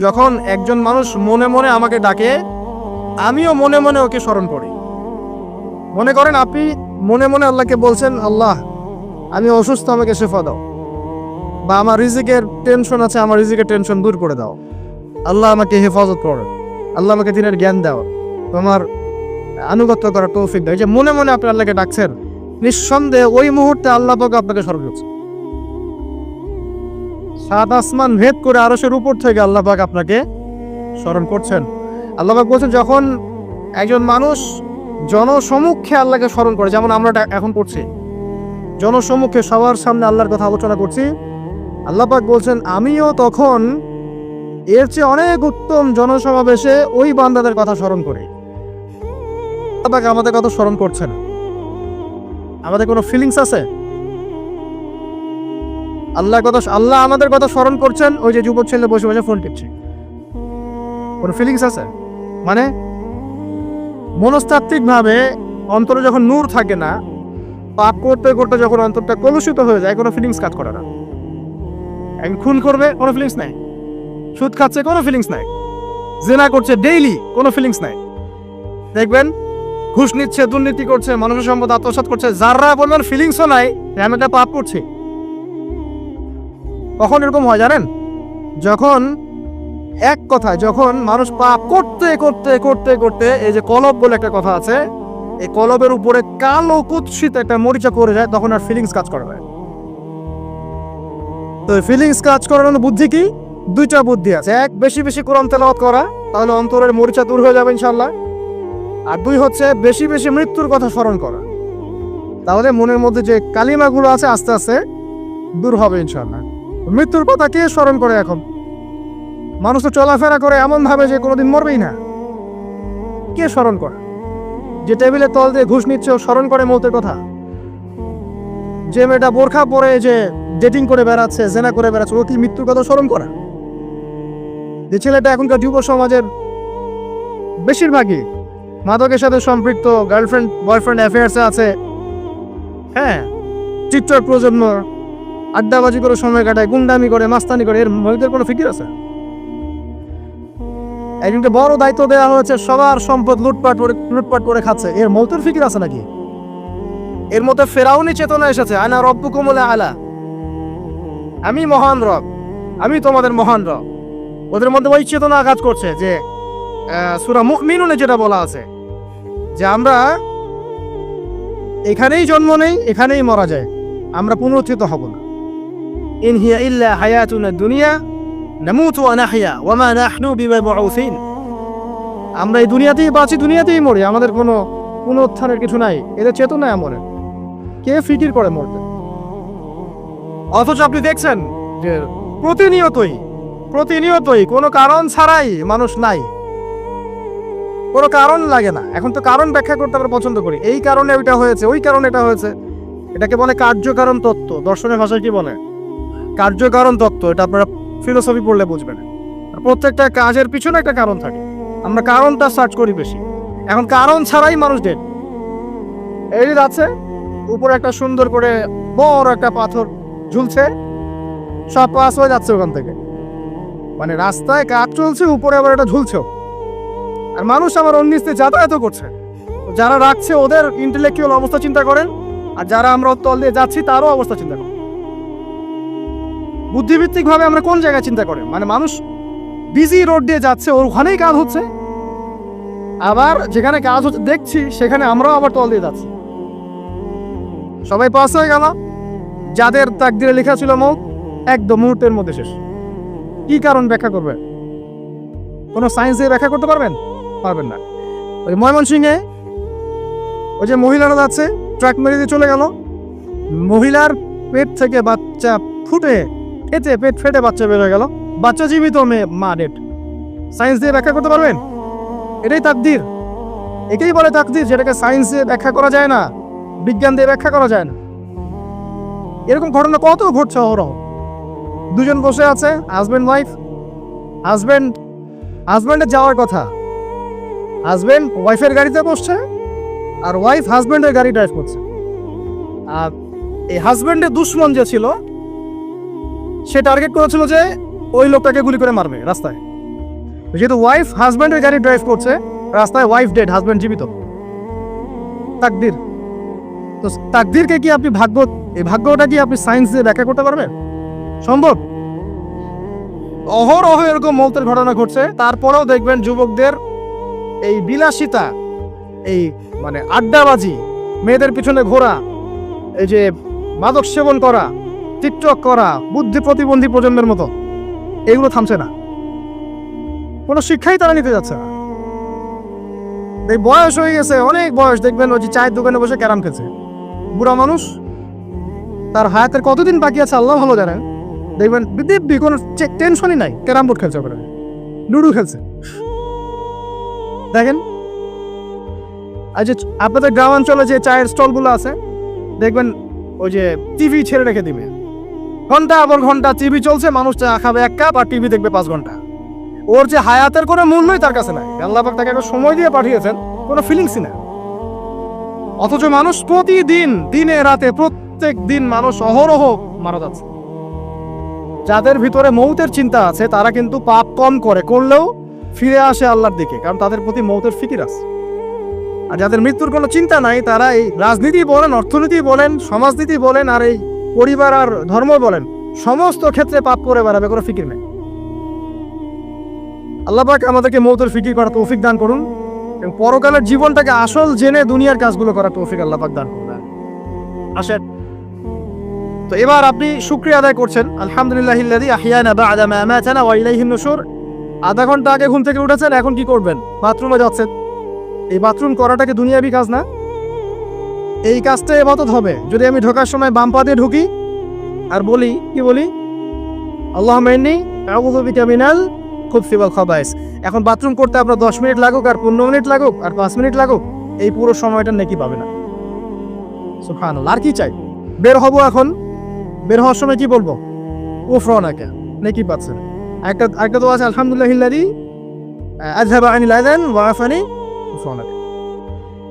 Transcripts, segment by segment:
যখন একজন মানুষ মনে মনে আমাকে ডাকে, আমিও মনে মনে ওকে স্মরণ করি। মনে করেন আপনি মনে মনে আল্লাহকে বলছেন, আল্লাহ আমি অসুস্থ, আমাকে শেফা দাও, বা আমার রিজিকের টেনশন আছে, আমার রিজিকের টেনশন দূর করে দাও, আল্লাহ আমাকে হেফাজত করো, আল্লাহ আমাকে দিনের জ্ঞান দাও, তোমার আনুগত্য করার তৌফিক দাও। এই যে মনে মনে আপনি আল্লাহকে ডাকছেন, নিঃসন্দেহে ওই মুহূর্তে আল্লাহ পাক আপনাকে স্মরণ করছে। সাত আসমান ভেদ করে আরশের উপর থেকে আল্লাহ পাক আপনাকে স্মরণ করছেন। আল্লাহ পাক বলছেন, যখন একজন মানুষ জনসমক্ষে আল্লাহকে স্মরণ করে, যেমন আমরা এখন করছি, জনসমক্ষে সবার সামনে আল্লাহর কথা আলোচনা করছি, আল্লাহ পাক বলছেন আমিও তখন এর চেয়ে অনেক উত্তম জনসমাবেশে ওই বান্দাদের কথা স্মরণ করি। আল্লাহ পাক আমাদের কথা স্মরণ করছেন, আমাদের কোনো ফিলিংস আছে? আল্লাহ আমাদের কথা স্মরণ করছেন, ওই যে যুবক ছেলে বসে বসে ফোন টিপছে, কোনো ফিলিংস আছে? মানে মনস্তাত্ত্বিক ভাবে অন্তরে যখন নূর থাকে না, পাপ করতে করতে যখন অন্তরটা কলুষিত হয়ে যায়, কোনো ফিলিংস কাজ করে না। একজন খুন করবে, কোনো ফিলিংস নাই। সুদ খাচ্ছে, কোনো ফিলিংস নাই। জিনা করছে ডেইলি, কোনো ফিলিংস নাই। দেখবেন ঘুষ নিচ্ছে, দুর্নীতি করছে, মানুষের সম্পদ আত্মসাৎ করছে, যারা বলবেন ফিলিংসও নাই, আমি একটা পাপ করছি। কখন এরকম হয় জানেন? যখন এক কথায় যখন মানুষ পাপ করতে করতে করতে করতে, এই যে কলব বলে একটা কথা আছে, এই কলবের উপরে কালো কুৎসিত একটা মরিচা করে যায়, তখন আর ফিলিংস কাজ করে না। তো ফিলিংস কাজ করার বুদ্ধি কি? দুইটা বুদ্ধি আছে। এক, বেশি বেশি কোরআন তেলাওয়াত করা, তাহলে অন্তরের মরিচা দূর হয়ে যাবে ইনশাআল্লাহ। আর দুই হচ্ছে বেশি বেশি মৃত্যুর কথা স্মরণ করা, তাহলে মনের মধ্যে যে কালিমাগুলো আছে আস্তে আস্তে দূর হবে ইনশাআল্লাহ। মৃত্যুর কথা কে স্মরণ করে? এখন মানুষ তো চলাফেরা করে এমন ভাবে যে কোনোদিন মরবেই না। কে স্মরণ করে? যে টেবিলের তল দিয়ে ঘুষ নিচ্ছে, ও স্মরণ করে মৌতের কথা? যে মেয়েটা বোরখা পরে যে ডেটিং করে বেড়াচ্ছে, জেনা করে বেড়াচ্ছে, ও কি মৃত্যুর কথা স্মরণ করে? যে ছেলেটা এখনকার যুব সমাজের বেশিরভাগই মাদকের সাথে সম্পৃক্ত, গার্লফ্রেন্ড বয়ফ্রেন্ড অ্যাফেয়ার্সে আছে, হ্যাঁ, টিকটক প্রজন্ম, আড্ডাবাজি করে সময় কাটায়, গুন্ডামি করে, মাস্তানি করে, এর মধ্যে কোনো ফিকির আছে? একজনকে বড় দায়িত্ব দেওয়া হয়েছে, সবার সম্পদ লুটপাট করে খাচ্ছে, এর মৌতের ফিকির আছে নাকি? এর মধ্যে ফেরাউনি চেতনা এসেছে, আনা রব্বুকুমুল আলা, আমি মহান রব, আমি তোমাদের মহান রব। ওদের মধ্যে ওই চেতনা কাজ করছে যে সূরা মুমিনুনে যেটা বলা আছে, যে আমরা এখানেই জন্ম নেই, এখানেই মারা যায়, আমরা পুনরুত্থিত হব না। ইন হিয়া ইল্লা হায়াতুনা দুনিয়া নামুতু ওয়া নাহইয়া ওয়া মা নাহনু বিমাবউসিন। আমরা এই দুনিয়াতেই বাঁচি, দুনিয়াতেই মরি, আমাদের কোনো পুনরুত্থানের কিছু নাই। এদের চেতনা এমন। কে ফিকির করে মরতে? অথচ আপনি দেখছেন যে প্রতিনিয়তই কোনো কারণ ছাড়াই মানুষ নাই, কোনো কারণ লাগে না। এখন তো কারণ ব্যাখ্যা করতে আমরা পছন্দ করি, এই কারণে ওইটা হয়েছে, ওই কারণে এটা হয়েছে। এটাকে বলে কার্যকারণ তত্ত্ব। দর্শনের ভাষায় কি বলে? কার্যকারণ তত্ত্ব। এটা আপনারা ফিলোসফি পড়লে বুঝবেন। প্রত্যেকটা কাজের পিছনে একটা কারণ থাকে, আমরা কারণটা সার্চ করি বেশি। এখন কারণ ছাড়াই মানুষ ডেড। এই আছে উপরে একটা সুন্দর করে বড় একটা পাথর ঝুলছে, সব পাস হয়ে যাচ্ছে ওখান থেকে। মানে রাস্তায় কাজ চলছে, উপরে আবার এটা ঝুলছে, আর মানুষ আমার অন্যস্তে যাতায়াত করছে। যারা রাখছে ওদের ইন্টেলেকচুয়াল অবস্থা চিন্তা করেন, আর যারা আমরা তল দিয়ে যাচ্ছি তারও অবস্থা চিন্তা করেন। বুদ্ধিভিত্তিক ভাবে আমরা কোন জায়গায় চিন্তা করেন? মানে মানুষ বিজি রোড দিয়ে যাচ্ছে, ওখানেই কাজ হচ্ছে, আবার যেখানে কাজ হচ্ছে দেখছি সেখানে আমরাও আবার তল দিয়ে যাচ্ছি। সবাই পাস হয়ে গেল, যাদের তাকদিরে লেখা ছিল মৌত, একদম মুহূর্তের মধ্যে শেষ। কি কারণ ব্যাখ্যা করবে? কোনো সায়েন্স দিয়ে ব্যাখ্যা করতে পারবেন? পারবেন না। ওই ময়মনসিংহে ওই যে মহিলারা যাচ্ছে, ট্রাক মেরে দিয়ে চলে গেল, মহিলার পেট থেকে বাচ্চা পেট ফেটে বাচ্চা বের হয়ে গেল, বাচ্চা জীবিত, মা ডেড। সায়েন্স দিয়ে ব্যাখ্যা করতে পারবেন? এটাই তাকদির। এটাই বলে তাকদির, যেটাকে সায়েন্স দিয়ে ব্যাখ্যা করা যায় না, বিজ্ঞান দিয়ে ব্যাখ্যা করা যায় না। এরকম ঘটনা কত ঘটছে অহরহ। দুজন বসে আছে, হাজব্যান্ড ওয়াইফ, হাজব্যান্ডের যাওয়ার কথা, হাজব্যান্ড ওয়াইফের গাড়িতে বসছে, আর ওয়াইফ হাজব্যান্ডের গাড়ি ড্রাইভ করছে। আর এই হাজব্যান্ডের দুশ্মন যে ছিল, সে টার্গেট করেছিল যে ওই লোকটাকে গুলি করে মারবে রাস্তায়। যেহেতু ওয়াইফ হাজব্যান্ডের গাড়ি ড্রাইভ করছে, রাস্তায় ওয়াইফ ডেড, হাজব্যান্ড জীবিত, তাকদির। তো তাকদিরকে কি আপনি এই ভাগ্যটা কি আপনি সায়েন্স দিয়ে ব্যাখ্যা করতে পারবেন? সম্ভব? অহরহ এরকম মৌতের ঘটনা ঘটছে, তারপরেও দেখবেন যুবকদের এই বিলাসিতা, এই মানে আড্ডাবাজি, মেয়েদের পিছনে ঘোরা, এই যে মাদক সেবন করা, টিকটক করা, বুদ্ধি প্রতিবন্ধী প্রজন্মের মতো, এগুলো থামছে না। কোনো শিক্ষাই তারা নিতে যাচ্ছে না। এই বয়স হয়ে গেছে, অনেক বয়স, দেখবেন ওই যে চায়ের দোকানে বসে ক্যারাম খেলছে, বুড়া মানুষ, তার হায়াতের কতদিন বাকি আছে আল্লাহ ভালো জানেন। দেখবেন দিব্যি কোনো টেনশনই নাই, ক্যারাম বোর্ড খেলছে, ওখানে লুডু খেলছে। দেখেন আর যে আপনাদের গ্রামাঞ্চলে যে চায়ের স্টলগুলো আছে, দেখবেন ওই যে টিভি ছেড়ে রেখে দিবে, ঘন্টা আবার ঘন্টা টিভি চলছে, মানুষ চা খাবে 1 কাপ আর টিভি দেখবে 5 ঘন্টা। ওর যে হায়াতের কোনো মূল্যই তার কাছে নাই। আল্লাহ পাক তাকে একটা সময় দিয়ে পাঠিয়েছেন, কোনো ফিলিংসই না। অথচ মানুষ প্রতিদিন, দিনে রাতে, প্রত্যেক দিন মানুষ অহরহ মারা যাচ্ছে। যাদের ভিতরে মৌতের চিন্তা আছে তারা কিন্তু পাপ কম করলেও ফিরে আসে আল্লাহর দিকে, কারণ তাদের প্রতি মৌতের ফিকির আছে। আর যাদের মৃত্যুর কোনো চিন্তা নাই, তারা এই রাজনীতি বলেন, অর্থনীতি বলেন, সমাজনীতি বলেন, আর এই পরিবার আর ধর্ম বলেন, সমস্ত ক্ষেত্রে পাপ করে বেড়াবে, কোনো ফিকির নেই। আল্লাহ পাক আমাদেরকে মৌতের ফিকির করার তৌফিক দান করুন এবং পরকালের জীবনটাকে আসল জেনে দুনিয়ার কাজগুলো করার তৌফিক আল্লাহ পাক দান করুন। আসেন, তো এবার আপনি শুকরিয়া আদায় করছেন, আলহামদুলিল্লাহিল্লাযী আহইয়ানা বা'দা মা আমাতানা ওয়া ইলাইহিন নুশুর। আধা ঘন্টা আগে ঘুম থেকে উঠেছেন, এখন কি করবেন? বাথরুমে যাচ্ছেন। এই বাথরুম করাটাকে দুনিয়াবি কাজ না? এই কাজটা ইবাদত হবে যদি আমি ঢোকার সময় বাম পা দিয়ে ঢুকি আর বলি, কি বলি? আল্লাহুম্মা ইন্নী আউযু বিকা মিনাল খুবসি ওয়াল খাবায়েস। এখন বাথরুম করতে আপনার 10 মিনিট লাগুক আর 15 মিনিট লাগুক আর 5 মিনিট লাগুক, এই পুরো সময়টা নেকি পাবে না। সুবহানাল্লাহ। আর কি চাই? বের হব, এখন বের হওয়ার সময় কি বলবো? উফরানাকা, নেকি পাচ্ছেন। একটা দোয়া আছে, আলহামদুলিল্লাহিল্লাযী আযহাবা আনিল আযান ওয়া আফানি উফরানাকা।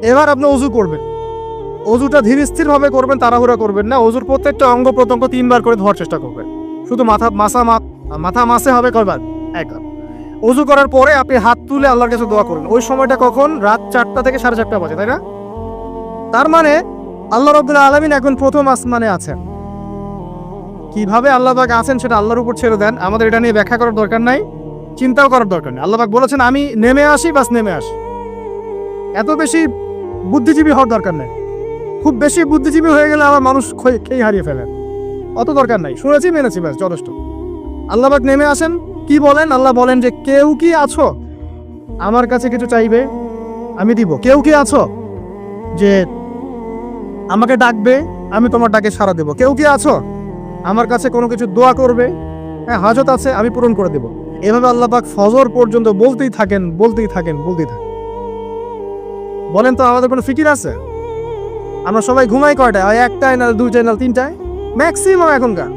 এবার আপনি ওযু করবেন। ওযুটা ধীর স্থির ভাবে করবেন, তাড়াহুড়া করবেন না। ওযুর প্রত্যেকটা অঙ্গ প্রত্যঙ্গ 3 বার করে ধোয়ার চেষ্টা করবেন। শুধু মাথা মাসে হবে কয়বার? 1 বার। ওযু করার পরে আপনি হাত তুলে আল্লাহর কাছে দোয়া করবেন। ওই সময়টা কখন? রাত 4টা থেকে 4:30 বাজে, তাই না? তার মানে আল্লাহ রাব্বুল আলামিন এখন প্রথম আসমানে আছেন। কিভাবে আল্লাহ পাক আছেন সেটা আল্লাহর উপর ছেড়ে দেন, আমাদের এটা নিয়ে ব্যাখ্যা করার দরকার নাই, চিন্তাও করার দরকার নেই। আল্লাহ পাক বলেছেন আমি নেমে আসি, বাস নেমে আসি। এত বেশি বুদ্ধিজীবী হওয়ার দরকার নেই। খুব বেশি বুদ্ধিজীবী হয়ে গেলে আবার মানুষ খেয়ে হারিয়ে ফেলেন, অত দরকার নাই। শুনেছি, মেনেছি, ব্যাস যথেষ্ট। আল্লাহ পাক নেমে আসেন, কি বলেন? আল্লাহ বলেন যে কেউ কি আছো আমার কাছে কিছু চাইবে, আমি দিব। কেউ কি আছো যে আমাকে ডাকবে, আমি তোমার ডাকে সাড়া দেব। কেউ কি আছো আমার কাছে কোনো কিছু দোয়া করবে, হ্যাঁ হাজত আছে, আমি পূরণ করে দেব। এভাবে আল্লাহ পাক ফজর পর্যন্ত বলতেই থাকেন। বলেন তো আমাদের কোনো ফিকির আছে? আমরা সবাই ঘুমাই কয়টায়? 1টায় না 2টায় না 3টায় ম্যাক্সিমাম এখনকার।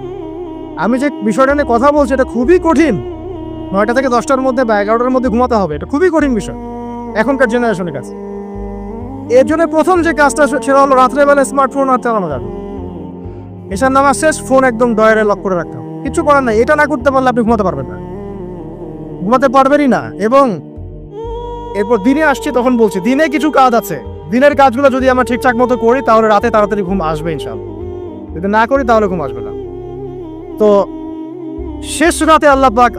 আমি যে বিষয়টা নিয়ে কথা বলছি এটা খুবই কঠিন। 9টা থেকে 10টার মধ্যে বা 11টার মধ্যে ঘুমাতে হবে, এটা খুবই কঠিন বিষয় এখনকার জেনারেশনের কাছে। এর জন্য প্রথম যে কাজটা সেটা হলো রাত্রেবেলা স্মার্টফোন আর চালানো যাবে। এশার নামাজ শেষ, ফোন একদম ডয়ারে লক করে রাখতে হবে। কিছু করার নাই, এটা না করতে পারলে আপনি ঘুমাতে পারবেনই না। এবং এরপর দিনে আসছি, তখন বলছি দিনে কিছু কাজ আছে, দিনের কাজগুলো যদি আমরা ঠিকঠাক মতো করি তাহলে রাতে তাড়াতাড়ি ঘুম আসবে ইনশাআল্লাহ। যদি না করি তাহলে ঘুম আসবে না। তো শেষ রাতে আল্লাহ পাক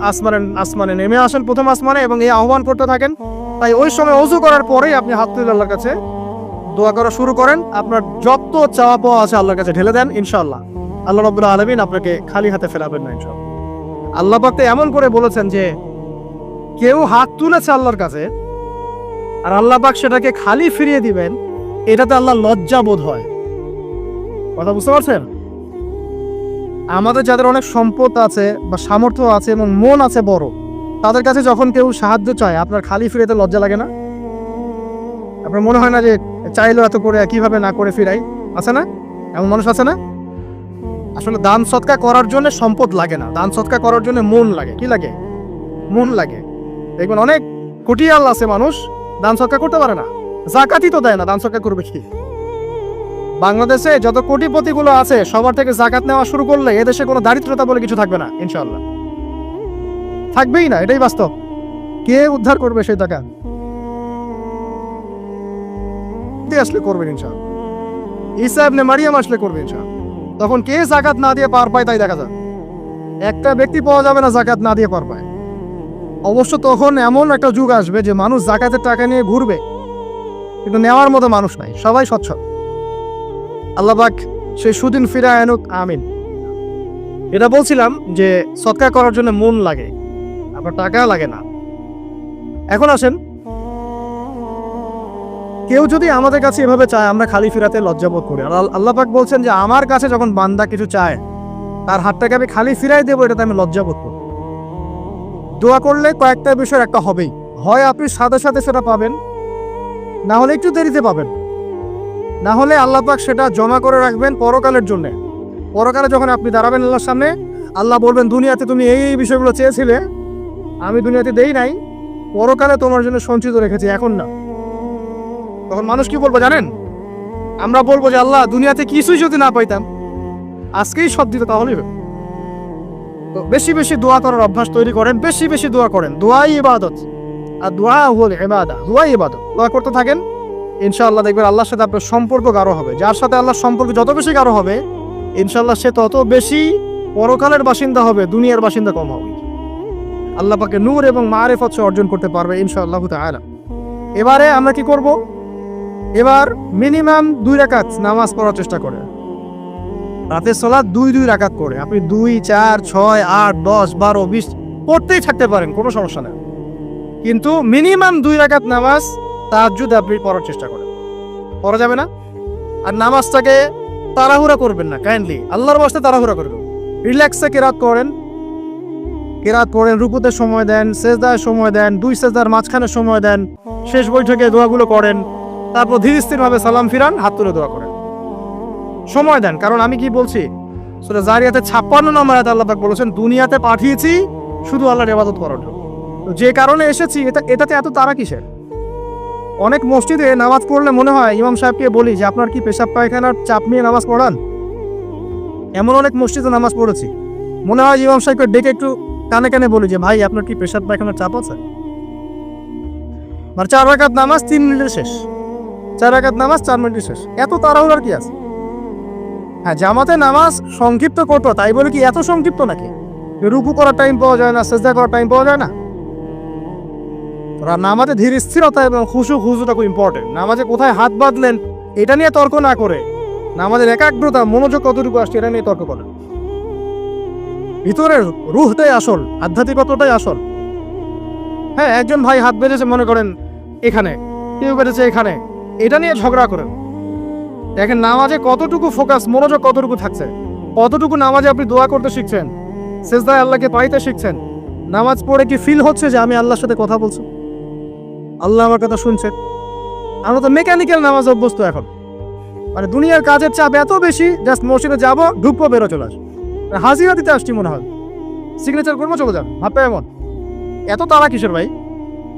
আসমানে নেমে আসেন, প্রথম আসমানে, এবং এই আহ্বান করতে থাকেন। তাই ওই সময় ওযু করার পরেই আপনি হাত তুলে আল্লাহর কাছে দোয়া করা শুরু করেন। আপনার যত চাওয়া পাওয়া আছে আল্লাহর কাছে ঢেলে দেন, ইনশাআল্লাহ আল্লাহ রাব্বুল আলামিন আপনাকে খালি হাতে ফেরাবেন না ইনশাআল্লাহ। আল্লাহ পাক তো এমন করে বলেছেন যে কেউ হাত তুলেছে আল্লাহর কাছে আর আল্লাহ পাক সেটাকে খালি ফিরিয়ে দিবেন, এটাতে আল্লাহ লজ্জা বোধ হয়। কথা বুঝতে পারছেন? আমাদের যাদের অনেক সম্পদ আছে বা সামর্থ্য আছে এবং মন আছে বড়, তাদের কাছে যখন কেউ সাহায্য চায় আপনার খালি ফিরাইতে লজ্জা লাগে না? আপনার মনে হয় না যে চাইলেও এত করে কিভাবে না করে ফিরাই? আছে না এমন মানুষ? আছে না? আসলে দান সৎকা করার জন্য সম্পদ লাগে না, দান সৎকা করার জন্য মন লাগে। কি লাগে? মন লাগে। দেখবেন অনেক কোটিয়াল আছে মানুষ, দান সৎকা করতে পারে না, জাকাতই তো দেয় না, দান সৎকা করবে কি? বাংলাদেশে যত কোটিপতিগুলো আছে সবার থেকে জাকাত নেওয়া শুরু করলে এদেশে কোনো দারিদ্রতা বলে কিছু থাকবে না ইনশাআল্লাহ। থাকবেই না, এটাই বাস্তব। কে উদ্ধার করবে সেই টাকা? আসলে করবেন ইনশাআল্লাহ, ঈসা ইবনে মারিয়াম আসলে করবে ইনশাআল্লাহ। তখন কে যাকাত না দিয়ে পার পায় তাই দেখা যায়। একটা ব্যক্তি পাওয়া যাবে না যাকাত না দিয়ে পার পায়। অবশ্য তখন এমন একটা যুগ আসবে যে মানুষ যাকাতের টাকা নিয়ে ঘুরবে, কিন্তু নেওয়ার মতো মানুষ নাই, সবাই সচ্ছল। আল্লাহ পাক সেই সুদিন ফিরায় আনুক, আমিন। এটা বলছিলাম যে সদকা করার জন্য মন লাগে, আপনার টাকা লাগে না। এখন আসেন, কেউ যদি আমাদের কাছে এভাবে চায় আমরা খালি ফিরাতে লজ্জাবোধ করি। আর আল্লাহ পাক বলছেন যে আমার কাছে যখন বান্দা কিছু চায় তার হাতটাকে আমি খালি ফিরাই দেবো, এটাতে আমি লজ্জাবোধ করি। দোয়া করলে কয়েকটা বিষয় একটা হবেই, হয় আপনি সাথে সাথে সেটা পাবেন, না হলে একটু দেরিতে পাবেন, না হলে আল্লাহ পাক সেটা জমা করে রাখবেন পরকালের জন্য। পরকালে যখন আপনি দাঁড়াবেন আল্লাহর সামনে, আল্লাহ বলবেন দুনিয়াতে তুমি এই বিষয়গুলো চেয়েছিলে, আমি দুনিয়াতে দেই নাই, পরকালে তোমার জন্য সঞ্চিত রেখেছি, এখন না। তখন মানুষ কি বলবো জানেন? আমরা বলবো যে আল্লাহ দুনিয়াতে কিছুই যদি না পাইতাম, আজকেই সব দিত তাহলেই হবে। তো বেশি বেশি দোয়া করার অভ্যাস তৈরি করেন, বেশি বেশি দোয়া করেন। দোয়াই ইবাদত, আর দোয়া হল ইবাদত, দোয়াই ইবাদত। দোয়া করতে থাকেন, ইনশাআল্লাহ দেখবেন আল্লাহর সাথে আপনার সম্পর্ক গাঢ় হবে। যার সাথে আল্লাহর সম্পর্ক যত বেশি গাঢ় হবে, ইনশাআল্লাহ সে তত বেশি পরকালের বাসিন্দা হবে, দুনিয়ার বাসিন্দা কম হবে। আল্লাহ পাকে নূর এবং মারিফত অর্জন করতে পারবে ইনশাআল্লাহ তাআলা। এবারে আমরা কি করব? এবার মিনিমাম 2 রাকাত নামাজ পড়ার চেষ্টা করে, রাতের সালাত 2 রাকাত করে। আপনি 2, 4, 6, 8, 10, 12, 20 পড়তেই থাকতে পারেন, কোনো সমস্যা নেই। কিন্তু মিনিমাম 2 রাকাত নামাজ তাহাজ্জুদ আপনি পড়ার চেষ্টা করেন। পড়া যাবে না? আর নামাজটাকে তাড়াহুড়া করবেন না, কাইন্ডলি আল্লাহর ওয়াস্তে তাড়াহুড়া করবেন। রিল্যাক্সে কেরাত করেন, কেরাত পড়েন, রুকুতে সময় দেন, সেজদায় সময় দেন, 2 সেজদার মাঝখানে সময় দেন, শেষ বৈঠকে দোয়াগুলো করেন, তারপর ধীর স্থিরভাবে সালাম ফিরান, হাত তুলে দোয়া করেন, সময় দেন। কারণ আমি কি বলছি, সূরা জারিয়াতে 56 নম্বর আয়াতে আল্লাহ পাক বলেছেন দুনিয়াতে পাঠিয়েছি শুধু আল্লাহর ইবাদত করার জন্য। তো যে কারণে এসেছি এটাতে এত তাড়া কিসের? অনেক মসজিদে নামাজ পড়লে মনে হয় ইমাম সাহেবকে বলি যে আপনার কি পেশাব পায়খানার চাপ নিয়ে নামাজ পড়ান? এমন অনেক মসজিদে নামাজ পড়েছি, মনে হয় ইমাম সাহেবকে ডেকে একটু কানে কানে বলি যে ভাই আপনার কি পেশাব পায়খানার চাপ আছে? আর 4 রাকাত নামাজ 3 মিনিটে শেষ, 4 রাকাত নামাজ 4 মিনিটে শেষ, এত তাড়াহুড়ার কি আছে? হ্যাঁ, জামাতে নামাজ সংক্ষিপ্ত করতো, তাই বলে কি এত সংক্ষিপ্ত নাকি? রুকু করার টাইম পাওয়া যায় না, সেজদা করার টাইম পাওয়া যায় না? নামাজে ধীর স্থিরতা এবং খুশুটা খুব ইম্পর্টেন্ট। নামাজে কোথায় হাত বাঁধলেন এটা নিয়ে তর্ক না করে, নামাজের একাগ্রতা মনোযোগ কতটুকু আসছে এটা নিয়ে তর্ক করেন। ভিতরের রুহটাই আসল, আধ্যাত্মিকতাটাই আসল। হ্যাঁ, একজন ভাই হাত বেঁধেছে মনে করেন এখানে, কেউ বেঁধেছে এখানে, এটা নিয়ে ঝগড়া করেন। দেখেন নামাজে কতটুকু ফোকাস, মনোযোগ কতটুকু থাকছে, কতটুকু নামাজে আপনি দোয়া করতে শিখছেন, সেজদায় আল্লাহকে পাইতে শিখছেন। নামাজ পড়ে কি ফিল হচ্ছে যে আমি আল্লাহর সাথে কথা বলছি, আল্লাহ আমার কথা শুনছেন? আমরা তো মেকানিক্যাল নামাজ অভ্যস্ত এখন, মানে দুনিয়ার কাজের চাপ এত বেশি, জাস্ট মসজিদে যাবো, ঢুকবো, বেরো, চলে আসবো, হাজিরা দিতে আসছি মনে হয়, সিগনেচার করবো, চলে যান, ভাববে এমন। এত তারা কিসের ভাই?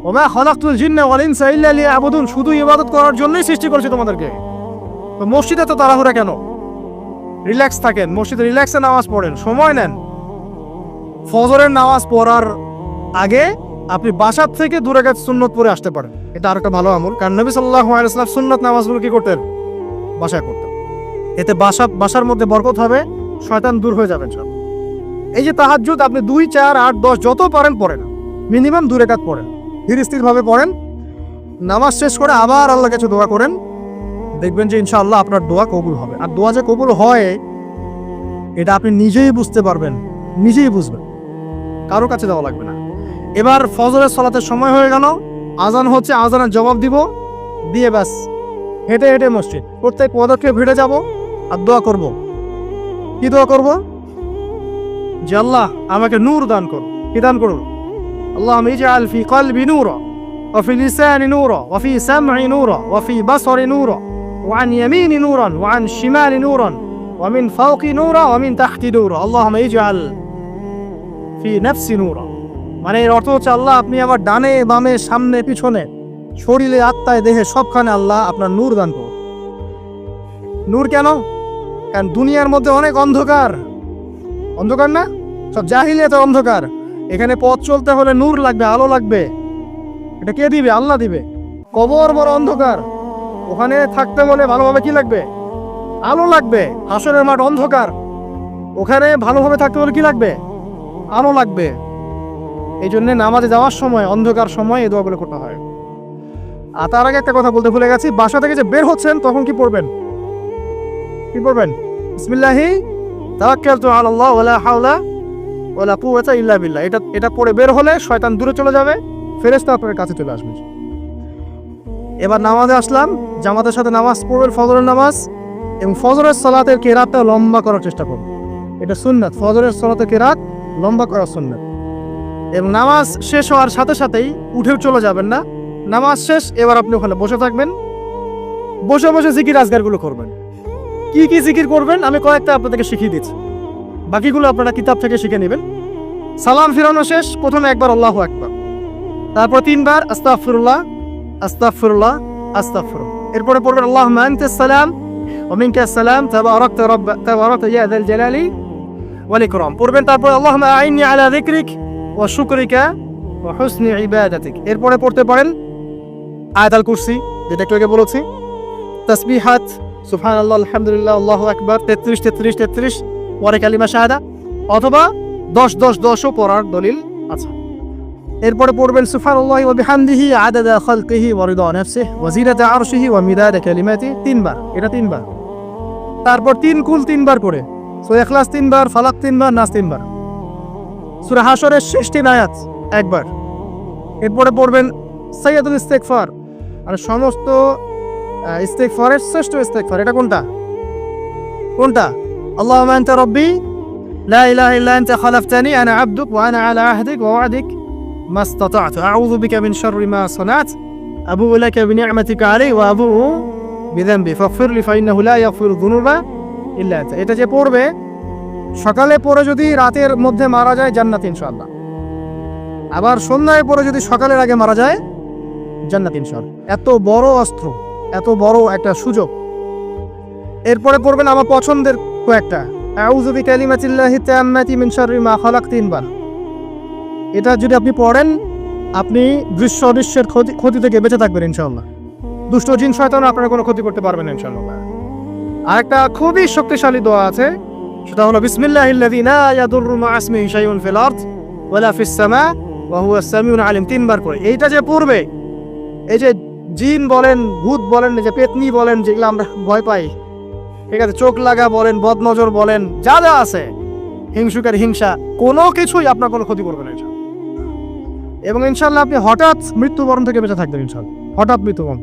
ওমা খালাকতুল জিন্না ওয়াল ইনসা ইল্লা লিয়াবুদুন, শুধু ইবাদত করার জন্যই সৃষ্টি করেছে তোমাদেরকে। তো মসজিদে তো তাড়াহুড়া কেন? রিল্যাক্স থাকেন, মসজিদে রিল্যাক্সে নামাজ পড়েন, সময় নেন। ফজরের নামাজ পড়ার আগে আপনি বাসার থেকে 2 রাকাত সুন্নত পড়ে আসতে পারেন, এটা আরেকটা ভালো আমল। কারণ নবী সাল্লাল্লাহু আলাইহি ওয়াসাল্লাম সুন্নত নামাজগুলো কি করতেন? বাসায় করতেন। এতে বাসার মধ্যে বরকত হবে, শয়তান দূর হয়ে যাবে সব। এই যে তাহাজ্জুদ আপনি 2, 4, 8, 10 যত পারেন পড়েন, মিনিমাম 2 রাকাত পড়েন, ধীর স্থিরভাবে পড়েন। নামাজ শেষ করে আবার আল্লাহর কাছে দোয়া করেন, দেখবেন যে ইনশাআল্লাহ আপনার দোয়া কবুল হবে। আর দোয়া যে কবুল হয় এটা আপনি নিজেই বুঝতে পারবেন, নিজেই বুঝবেন, কারো কাছে যাওয়া লাগবে না। এবার ফজরের সালাতের সময় হয়ে গেল, আজান হচ্ছে, আজানের জবাব দিব, দিয়ে ব্যাস হেঁটে হেঁটে মসজিদ, প্রত্যেক পদক্ষেপ হেঁটে যাব আর দোয়া করব। কি দোয়া করব? যে আল্লাহ আমাকে নূর দান করুন। কি দান করুন? আল্লাহুম্মা ইজআল ফি কলবি নূরা ওয়া ফি লিসানি নূরা ওয়া ফি সামঈ নূরা ওয়া ফি বাসরি নূরা ওয়া আন ইয়ামিনি নূরান ওয়া আন শিমালি নূরান ওয়া মিন ফাওকি নূরা ওয়া মিন তাহতি নূরা আল্লাহুম্মা ইজআল ফি নাফসি নূরা। মানে এর অর্থ হচ্ছে আল্লাহ আপনি আমার ডানে বামে সামনে পিছনে শরীরে আত্মায় দেহে সবখানে আল্লাহ আপনার নূর দান করুন। নূর কেন? কারণ দুনিয়ার মধ্যে অনেক অন্ধকার, অন্ধকার না? সব জাহিলিয়াতের অন্ধকার। এখানে পথ চলতে হলে নূর লাগবে, আলো লাগবে। এটা কে দিবে? আল্লাহ দিবে। কবর বড় অন্ধকার, ওখানে থাকতে হলে ভালোভাবে কি লাগবে? আলো লাগবে। হাসরের মাঠ অন্ধকার, ওখানে ভালোভাবে থাকতে হলে কি লাগবে? আলো লাগবে। এই জন্য নামাজে যাওয়ার সময়, অন্ধকার সময় এই দোয়াগুলো করতে হয়। আর তার আগে একটা কথা বলতে ভুলে গেছি, বাসা থেকে যে বের হচ্ছেন তখন কি পড়বেন? কি পড়বেন? বিসমিল্লাহি তাওয়াক্কালতু আলাল্লাহ ওয়ালা হাওলা ওয়ালা কুওয়াতা ইল্লা বিল্লাহ। এটা পড়ে বের হলে শয়তান দূরে চলে যাবে, ফেরেশতা আপনার কাছে চলে আসবে। এবার নামাজে আসলাম, জামাতের সাথে নামাজ পড়বেন, ফজরের নামাজ, এবং ফজরের সালাতের কেরাতটা লম্বা করার চেষ্টা করুন। এটা সুন্নাত, ফজরের সালাতের কেরাত লম্বা করা সুন্নাত। এবং নামাজ শেষ হওয়ার সাথে সাথেই উঠেও চলে যাবেন না। নামাজ শেষ, এবার আপনি ওখানে বসে থাকবেন, বসে বসে জিকির আজগারগুলো করবেন। কি কি জিকির করবেন আমি কয়েকটা আপনাদেরকে শিখিয়ে দিচ্ছি, বাকিগুলো আপনারা কিতাব থেকে শিখে নেবেন। সালাম ফিরানো শেষ, প্রথমে একবার আল্লাহু আকবার, তারপর 3 বার আস্তাগফিরুল্লাহ আস্তাগফিরুল্লাহ আস্তাগফিরুল্লাহ। এরপরে পড়বেন আল্লাহুম্মা আনতাস সালাম ওয়া মিনকাস সালাম তাবারাকতা ইয়া যাল জালালি ওয়াল ইকরাম পড়বেন। তারপর আল্লাহুম্মা আইন্নি আলা যিকরিক ওয়া শুকরিকা ওয়া হুসনি ইবাদাতিক। এরপরে পড়তে পারেন আয়াতুল কুরসি, যেটা একটু আগে বলেছি, তাসবিহাত সুবহানাল্লাহ আলহামদুলিল্লাহ আল্লাহু আকবার 33 33 33, পরে কালিমা শাহাদা, অথবা 10 10 10ও পড়ার দলিল আছে। এরপরে পড়বেন সুবহানাল্লাহি ওয়া বিহামদিহি আদাদা খালকিহি ওয়া রিদা নাফসিহি ওয়া জিনাতা আরশিহি ওয়া মিদাদা কালিমাতিহি 3 বার, এটা 3 বার। তারপর 3 কুল 3 বার করে, সূরা ইখলাস 3 বার, ফালাক 3 বার, নাস 3 বার, সূরা হাশরের শেষ 3 আয়াত একবার। এরপরে পড়বেন সাইয়্যিদুল ইস্তিগফার, আর সমস্ত ইস্তিগফারের শ্রেষ্ঠ ইস্তিগফার। এটা কোনটা? আল্লাহুম্মা আনতা রাব্বি লা ইলাহা ইল্লা আনতা খালাকতানি আনা আবদুক ওয়া আনা আলা আহদিক ওয়া ওয়া'দিক মাস্তাতা'তু আউযু বিকা মিন শাররি মা সানা'ত আবু'ু লাকা বিনি'মাতিকা আলাইয়া ওয়া আবু'ু বিযানবি ফাগফিরলি ফাইন্নাহু লা ইয়াগফিরু যুনুবা ইল্লা আনতা। এটা যে পড়বে, সকালে পড়ে যদি রাতের মধ্যে মারা যায় জান্নাত ইনশাআল্লাহ, আবার সন্ধ্যায় পড়ে যদি সকালের আগে মারা যায় জান্নাত ইনশাআল্লাহ। এত বড় অস্ত্র, এত বড় একটা সুযোগ। এরপরে পড়বেন আমার পছন্দের কয়েকটা, আউযু বিকালিমাতিল্লাহি তাম্মাতি মিন শাররি মা খালাক 3 বার। এটা যদি আপনি পড়েন, আপনি দৃশ্য অদৃশ্যের ক্ষতি থেকে বেঁচে থাকবেন ইনশাআল্লাহ। দুষ্ট জিন শয়তান আপনার কোনো ক্ষতি করতে পারবে না ইনশাআল্লাহ। আরেকটা খুবই শক্তিশালী দোয়া আছে, সেটা হলো বিসমিল্লাহিল্লাযী লা ইয়াদুররু মা ইসমিহি শাইউন ফিল আরদ ওয়ালা ফিস সামা ওয়া হুয়াস সামিউল আলিম 3 বার করে। এইটা যে পড়বে, এই যে জিন বলেন, ভূত বলেন, যে পেতনি বলেন, যেগুলো আমরা ভয় পাই, ঠিক আছে, চোখ লাগা বলেন, বদনজর বলেন, যা যা আছে, হিংসুকের হিংসা, কোনো কিছুই আপনার কোনো ক্ষতি করবে না ইনশাআল্লাহ। এবং ইনশাআল্লাহ আপনি হঠাৎ মৃত্যুবরণ থেকে বেঁচে থাকবেন ইনশাআল্লাহ। হঠাৎ মৃত্যুবরণ,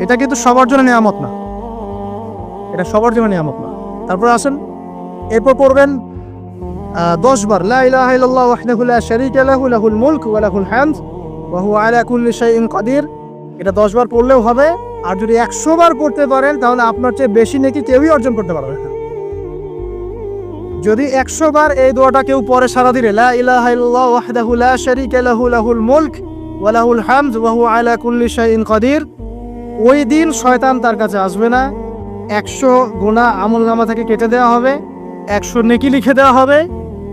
এটা কিন্তু সবার জন্য নিয়ামত না, এটা সবার জন্য নিয়ামত না। তারপর আসেন, এরপর পড়বেন 10 বার লা ইলাহা ইল্লাল্লাহ ওয়াহদাহু লা শারীকা লাহু লাহুল মুলকু ওয়া লাহুল হামদ ওয়া হুয়া আলা কুল্লি শাইইন কাদির। এটা 10 বার পড়লেও হবে। আর যদি 100 বার পড়তে পারেন, তাহলে আপনার চেয়ে বেশি নেকি কেউই অর্জন করতে পারবে না। যদি 100 বার এই দোয়াটা কেউ পড়ে সারা দিনে, লা ইলাহা ইল্লাল্লাহ ওয়াহদাহু লা শারীকা লাহু লাহুল মুলক ওয়া লাহুল হামদ ওয়া হুয়া আলা কুল্লি শাইইন কাদির, ওই দিন শয়তান তার কাছে আসবে না। 100 গুনাহ আমলনামা থেকে কেটে দেওয়া হবে, 100 নেকি লিখে দেওয়া হবে,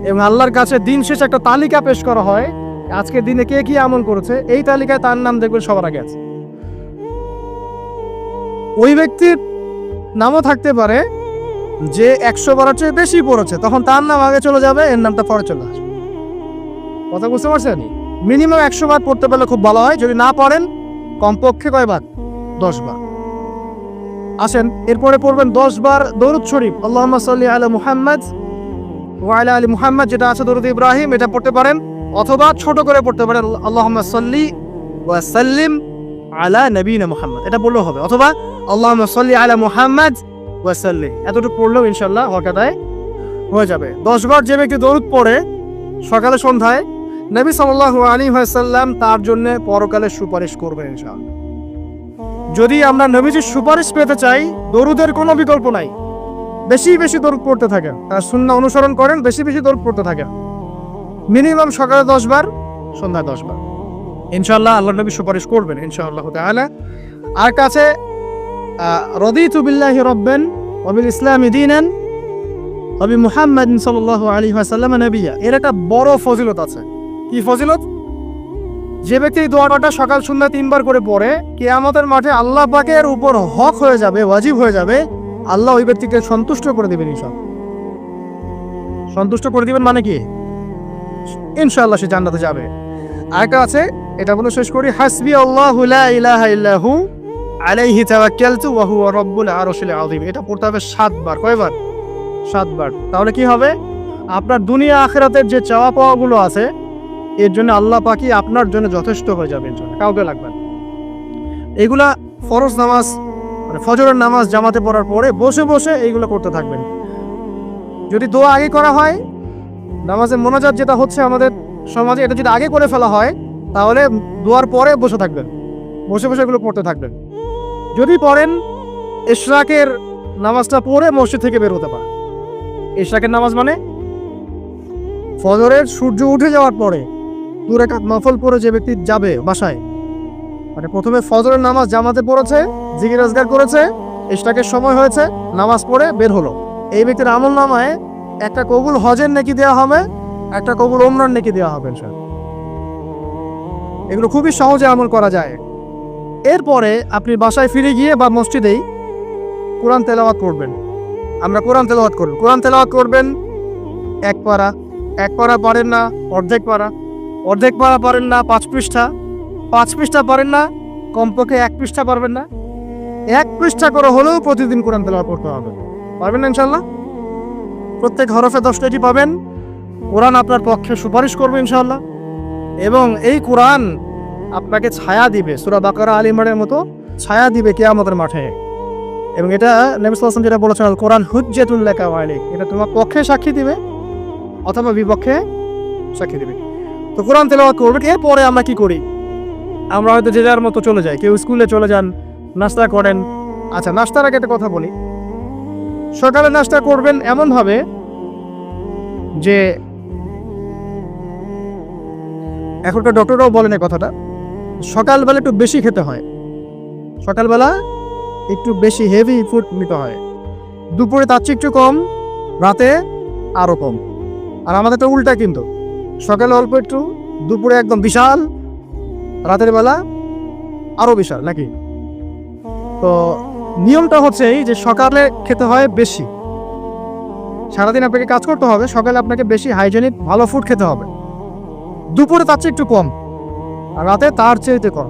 এবং আল্লাহর কাছে দিন শেষে একটা তালিকা পেশ করা হয়, আজকের দিনে কে কি আমল করেছে, এই তালিকায় তার নাম দেখবেন সবার আগে আছে। ওই ব্যক্তির নামও থাকতে পারে যে 100 বারের চেয়ে বেশি পড়েছে, তখন তার নাম আগে চলে যাবে, এর নামটা পরে চলে আসবে। কথা বুঝতে পারছেন? মিনিমাম 100 বার পড়তে পারলে খুব ভালো হয়। যদি না পড়েন, কমপক্ষে কয়বার? 10 বার। আসেন, এরপরে পড়বেন 10 বার দরুদ শরীফ, আল্লাহুম্মা সাল্লি আলা মুহাম্মাদ ওয়া আলা আলি মুহাম্মাদ, যেটা আছে দরুদ ইব্রাহিম, এটা পড়তে পারেন, অথবা ছোট করে পড়তে পারেন আল্লাহুম্মা সাল্লি ওয়া সাল্লিম আলা নবিয়িনা মুহাম্মদ, এটা বললেও হবে, অথবা আল্লাহুম্মা সাল্লি আলা মুহাম্মাদ ওয়া সাল্লিম, এতটুকু পড়লেও ইনশাআল্লাহ হকাদায় হয়ে যাবে। 10 বার যে ব্যক্তি দরুদ পড়ে সকালে সন্ধ্যায়, নবী সাল্লাল্লাহু আলাইহি ওয়াসাল্লাম তার জন্য পরকালে সুপারিশ করবেন ইনশাআল্লাহ। যদি আমরা নবীজির সুপারিশ পেতে চাই, দরুদের কোনো বিকল্প নাই। বেশি বেশি দরুদ পড়তে থাকেন, আর সুন্নাহ অনুসরণ করেন, বেশি বেশি দরুদ পড়তে থাকেন। মিনিমাম সকালে 10 বার, সন্ধ্যায় 10 বার, ইনশাআল্লাহ আল্লাহ নবী সুপারিশ করবেন ইনশাআল্লাহ তাআলা। আর কাছে রাদিতু বিল্লাহি রাব্বান ওয়া বিল ইসলামি দীনান ওয়া বি মুহাম্মাদিন সাল্লাল্লাহু আলাইহি ওয়াসাল্লাম নবিয়্যা, এর একটা বড় ফজিলত আছে। কি ফজিলত? যে ব্যক্তি এই দোয়াটা সকাল সন্ধ্যা 3 বার করে পড়ে, কিয়ামতের মাঠে আল্লাহ পাকের উপর হক হয়ে যাবে, ওয়াজিব হয়ে যাবে, আল্লাহ ওই ব্যক্তিকে সন্তুষ্ট করে দিবেন। ইনশাআল্লাহ সন্তুষ্ট করে দিবেন মানে কি, ইনশাআল্লাহ সে জান্নাতে যাবে। আরেকটা আছে, এটা বলে শেষ করি, হাসবি আল্লাহু লা ইলাহা ইল্লাহু আলাইহি তাওয়াক্কালতু ওয়া হুয়া রাব্বুল আরশিল আযীম। এটা পড়তে হবে 7 বার। কয়বার? 7 বার। তাহলে কি হবে, আপনার দুনিয়া আখিরাতের যে চাওয়া পাওয়াগুলো আছে এর জন্য আল্লাহ পাকই আপনার জন্য যথেষ্ট হয়ে যাবে, কাউকে লাগবে না। এগুলা ফরজ নামাজ মানে ফজরের নামাজ জামাতে পড়ার পরে বসে বসে এইগুলো করতে থাকবেন। যদি দোয়া আগে করা হয়, নামাজে মোনাজাত যেটা হচ্ছে আমাদের সমাজে, এটা যদি আগে করে ফেলা হয় তাহলে দোয়ার পরে বসে থাকবেন, বসে বসে এগুলো পড়তে থাকবেন। যদি পড়েন, ইশরাকের নামাজটা পড়ে মসজিদ থেকে বের হতে পারে। ইশরাকের নামাজ মানে ফজরের সূর্য উঠে যাওয়ার পরে 2 রাকাত নফল পড়ে যে ব্যক্তি যাবে বাসায়, মানে প্রথমে ফজরের নামাজ জামাতে পড়েছে, জিকির আজকার করেছে, ইশরাকের সময় হয়েছে, নামাজ পড়ে বের হলো, এই ব্যক্তির আমল নামায় একটা কবুল হজের নেকি দেওয়া হবে, একটা কবুল ওমরার নেকি দেওয়া হবে। এগুলো খুবই সহজে আমল করা যায়। এরপরে আপনি বাসায় ফিরে গিয়ে বা মসজিদেই কোরআন তেলাওয়াত করবেন। আমরা কোরআন তেলাওয়াত করব, কোরআন তেলাওয়াত করবেন 1 পারা, 1 পারা পারেন না অর্ধেক পারা, অর্ধেক পারা পারেন না 5 পৃষ্ঠা, 5 পৃষ্ঠা পারেন না কমপক্ষে 1 পৃষ্ঠা পারবেন না, 1 পৃষ্ঠা করে হলেও প্রতিদিন কোরআন তেলাওয়াত করতে হবে। পারবেন না ইনশাআল্লাহ? প্রত্যেক হরফে 10টি পাবেন। কোরআন আপনার পক্ষে সুপারিশ করবে ইনশাআল্লাহ, এবং এই কোরআন আপনাকে ছায়া দিবে, সূরা বাকারা আলে ইমরানের মতো ছায়া দিবে কিয়ামতের মাঠে। এবং এটা নবী সাল্লাল্লাহু আলাইহি ওয়াসাল্লাম যেটা বলেছেন, আল কোরআন হুজ্জাতুল লাকা ওয়া আলাইক, এটা তোমার পক্ষে সাক্ষী দিবে অথবা বিপক্ষে সাক্ষী দিবে। তো কোরআন তেলাওয়াত করবেন। এরপরে আমরা কি করি, আমরা হয়তো যে যার মতো চলে যাই, কেউ স্কুলে চলে যান, নাস্তা করেন। আচ্ছা, নাস্তার আগে একটা কথা বলি, সকালে নাস্তা করবেন এমনভাবে যে, এখনকার ডক্টররাও বলেন এই কথাটা, সকালবেলা একটু বেশি খেতে হয়, সকালবেলা একটু বেশি হেভি ফুড নিতে হয়, দুপুরে তার চেয়ে একটু কম, রাতে আরও কম। আর আমাদের তো উল্টা, কিন্তু সকালে অল্প একটু, দুপুরে একদম বিশাল, রাতের বেলা আরও বিশাল, নাকি? তো নিয়মটা হচ্ছে এই যে সকালে খেতে হয় বেশি, সারাদিন আপনাকে কাজ করতে হবে, সকালে আপনাকে বেশি হাইজেনিক ভালো ফুড খেতে হবে, দুপুরে তার চেয়ে একটু কম, আর রাতে তার চেয়ে কম।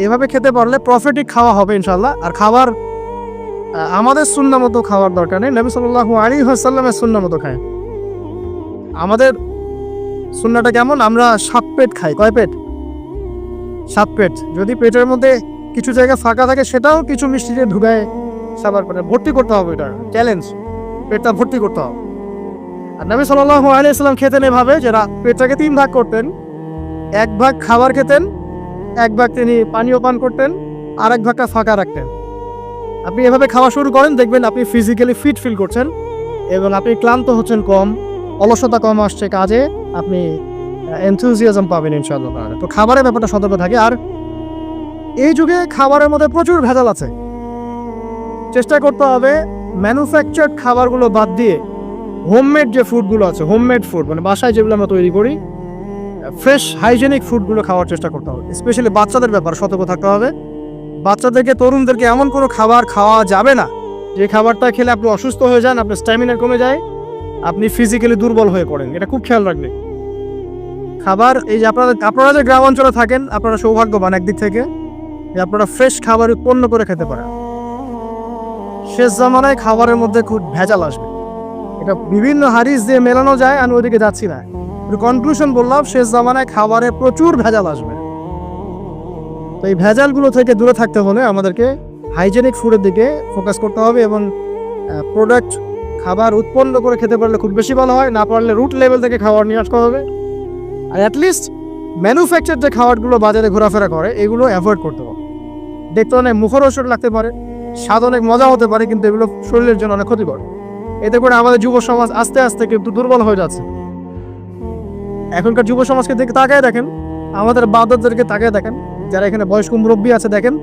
এভাবে খেতে পারলে প্রফিটিক খাওয়া হবে ইনশাল্লাহ। আর খাবার আমাদের সুন্নাহ মতো খাওয়ার দরকার নেই, নবী সাল্লাল্লাহু আলাইহি ওয়াসাল্লামের সুন্নাহ মতো খায়। আমাদের সুন্নাহটা কেমন, আমরা 7 পেট খাই। কয় পেট? 7 পেট। যদি পেটের মধ্যে কিছু জায়গা ফাঁকা থাকে সেটাও কিছু মিষ্টি দিয়ে ঢুকায় সাবার করে ভর্তি করতে হবে, এটা চ্যালেঞ্জ, পেটটা ভর্তি করতে হবে। আর নবী সাল্লাল্লাহু আলাইহি ওয়াসাল্লাম খেতেন এভাবে যে পেটটাকে 3 ভাগ করতেন, 1 ভাগ খাবার খেতেন, 1 ভাগ তিনি পানীয় পান করতেন, আর 1 ভাগটা ফাঁকা রাখতেন। আপনি এভাবে খাওয়া শুরু করেন, দেখবেন আপনি ফিজিক্যালি ফিট ফিল করছেন এবং আপনি ক্লান্ত হচ্ছেন কম, অলসতা কম আসছে কাজে, আপনি এনথুজিয়াজম পাবেন ইনশাআল্লাহ। তো খাবারের ব্যাপারটা সতর্ক থাকে। আর এই যুগে খাবারের মধ্যে প্রচুর ভেজাল আছে, চেষ্টা করতে হবে ম্যানুফ্যাকচার্ড খাবারগুলো বাদ দিয়ে হোমমেড যে ফুডগুলো আছে, হোমমেড ফুড মানে বাসায় যেগুলো আমরা তৈরি করি, ফ্রেশ হাইজেনিক ফুডগুলো খাওয়ার চেষ্টা করতে হবে। স্পেশালি বাচ্চাদের ব্যাপারে সতর্ক থাকতে হবে। বাচ্চাদেরকে, তরুণদেরকে এমন কোনো খাবার খাওয়া যাবে না যে খাবারটা খেলে আপনি অসুস্থ হয়ে যান, আপনার স্ট্যামিনা কমে যায়, আপনি ফিজিক্যালি দুর্বল হয়ে পড়েন। এটা খুব খেয়াল রাখবেন। খাবার, এই যে আপনারা যে গ্রাম অঞ্চলে থাকেন, আপনারা সৌভাগ্যবান একদিক থেকে যে আপনারা ফ্রেশ খাবার উৎপন্ন করে খেতে পারেন। শেষ জামানায় খাবারের মধ্যে খুব ভেজাল আসবে, এটা বিভিন্ন হাদিস দিয়ে মেলানো যায়, আমি ওইদিকে যাচ্ছি না। কনক্লুশন বললাম, শেষ জামানায় খাবারে প্রচুর ভেজাল আসবে। তো এই ভেজালগুলো থেকে দূরে থাকতে হলে আমাদেরকে হাইজেনিক ফুডের দিকে ফোকাস করতে হবে এবং প্রোডাক্ট খাবার উৎপন্ন করে খেতে পারলে খুব বেশি ভালো হয়, না পারলে রুট লেভেল থেকে খাবার নিয়ে আসতে হবে। আর অ্যাটলিস্ট ম্যানুফ্যাকচার যে খাবারগুলো বাজারে ঘোরাফেরা করে এগুলো অ্যাভয়েড করতে হবে। দেখতে অনেক মুখরোচক লাগতে পারে, স্বাদ অনেক মজা হতে পারে, কিন্তু এগুলো শরীরের জন্য অনেক ক্ষতিকর। এতে করে আমাদের যুব সমাজ আস্তে আস্তে কিন্তু দুর্বল হয়ে যাচ্ছে। এখনকার যুব সমাজকে দেখে তাকায় দেখেন, আমাদের বাদরদেরকে তাকায় দেখেন, যারা এখানে বয়স্ক মুরব্বী আছে দেখেন,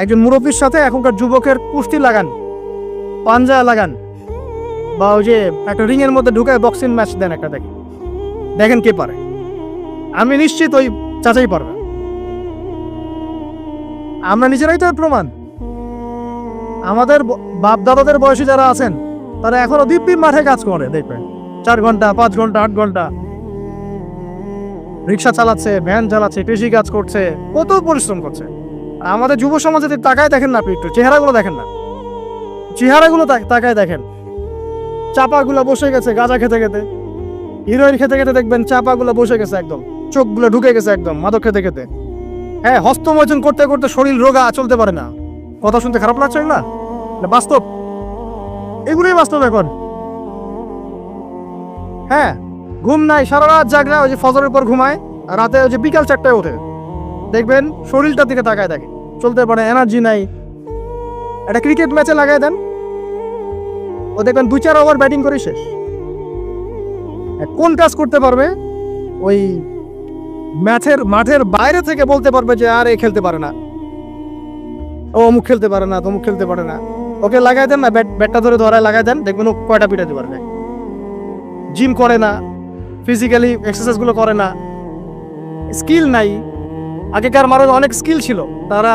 একজন মুরব্বীর সাথে এখনকার যুবকের কুস্তি লাগান, পাঞ্জা লাগান, বা ওই যে একটা রিংয়ের মধ্যে ঢুকায় বক্সিং ম্যাচ দেন, একটা দেখেন কে পারে। আমি নিশ্চিত ওই চাচাই পারবে। আমরা নিজেরাই তো প্রমাণ। আমাদের বাপ দাদাদের বয়সী যারা আছেন তারা এখনো দিব্যি মাঠে কাজ করে, দেখবেন 4 ঘন্টা 5 ঘন্টা 8 ঘন্টা রিক্সা চালাচ্ছে, ভ্যান চালাচ্ছে, কৃষি কাজ করছে, কত পরিশ্রম করছে। আমাদের যুব সমাজে তাকায় দেখেন না, আপনি একটু চেহারাগুলো দেখেন না, চেহারাগুলো তাকায় দেখেন। চাপাগুলো বসে গেছে গাঁজা খেতে খেতে, হিরোইন খেতে খেতে দেখবেন চাপাগুলো বসে গেছে একদম, চোখগুলো ঢুকে গেছে একদম মাদক খেতে খেতে। হ্যাঁ, হস্তমৈথুন করতে করতে শরীর রোগা, চলতে পারে না। কথা শুনতে খারাপ লাগছে না? বাস্তব, এগুলোই বাস্তব এখন। হ্যাঁ, ঘুম নাই, সারা রাত জাগরা, ওই যে ফজরের পর ঘুমায়, আর রাতে ওই যে বিকাল 4টায় ওঠে, দেখবেন শরীরটার দিকে তাকায় দেখে, চলতে পারে, এনার্জি নাই। একটা ক্রিকেট ম্যাচে লাগাই দেন, ও দেখবেন 2-4 ওভার ব্যাটিং করে শেষ। কোন কাজ করতে পারবে? ওই মাঠের বাইরে থেকে বলতে পারবে যে আর এ খেলতে পারে না, ও অমুক খেলতে পারে না, তমুক খেলতে পারে না। ওকে লাগাই দেন না, ব্যাটটা ধরে ধরায় লাগাই দেন, দেখবেন ও কয়টা পিটাতে পারবে। জিম করে না, ফিজিক্যালি এক্সারসাইজগুলো করে না, স্কিল নাই। আগেকার মানুষ অনেক স্কিল ছিল, তারা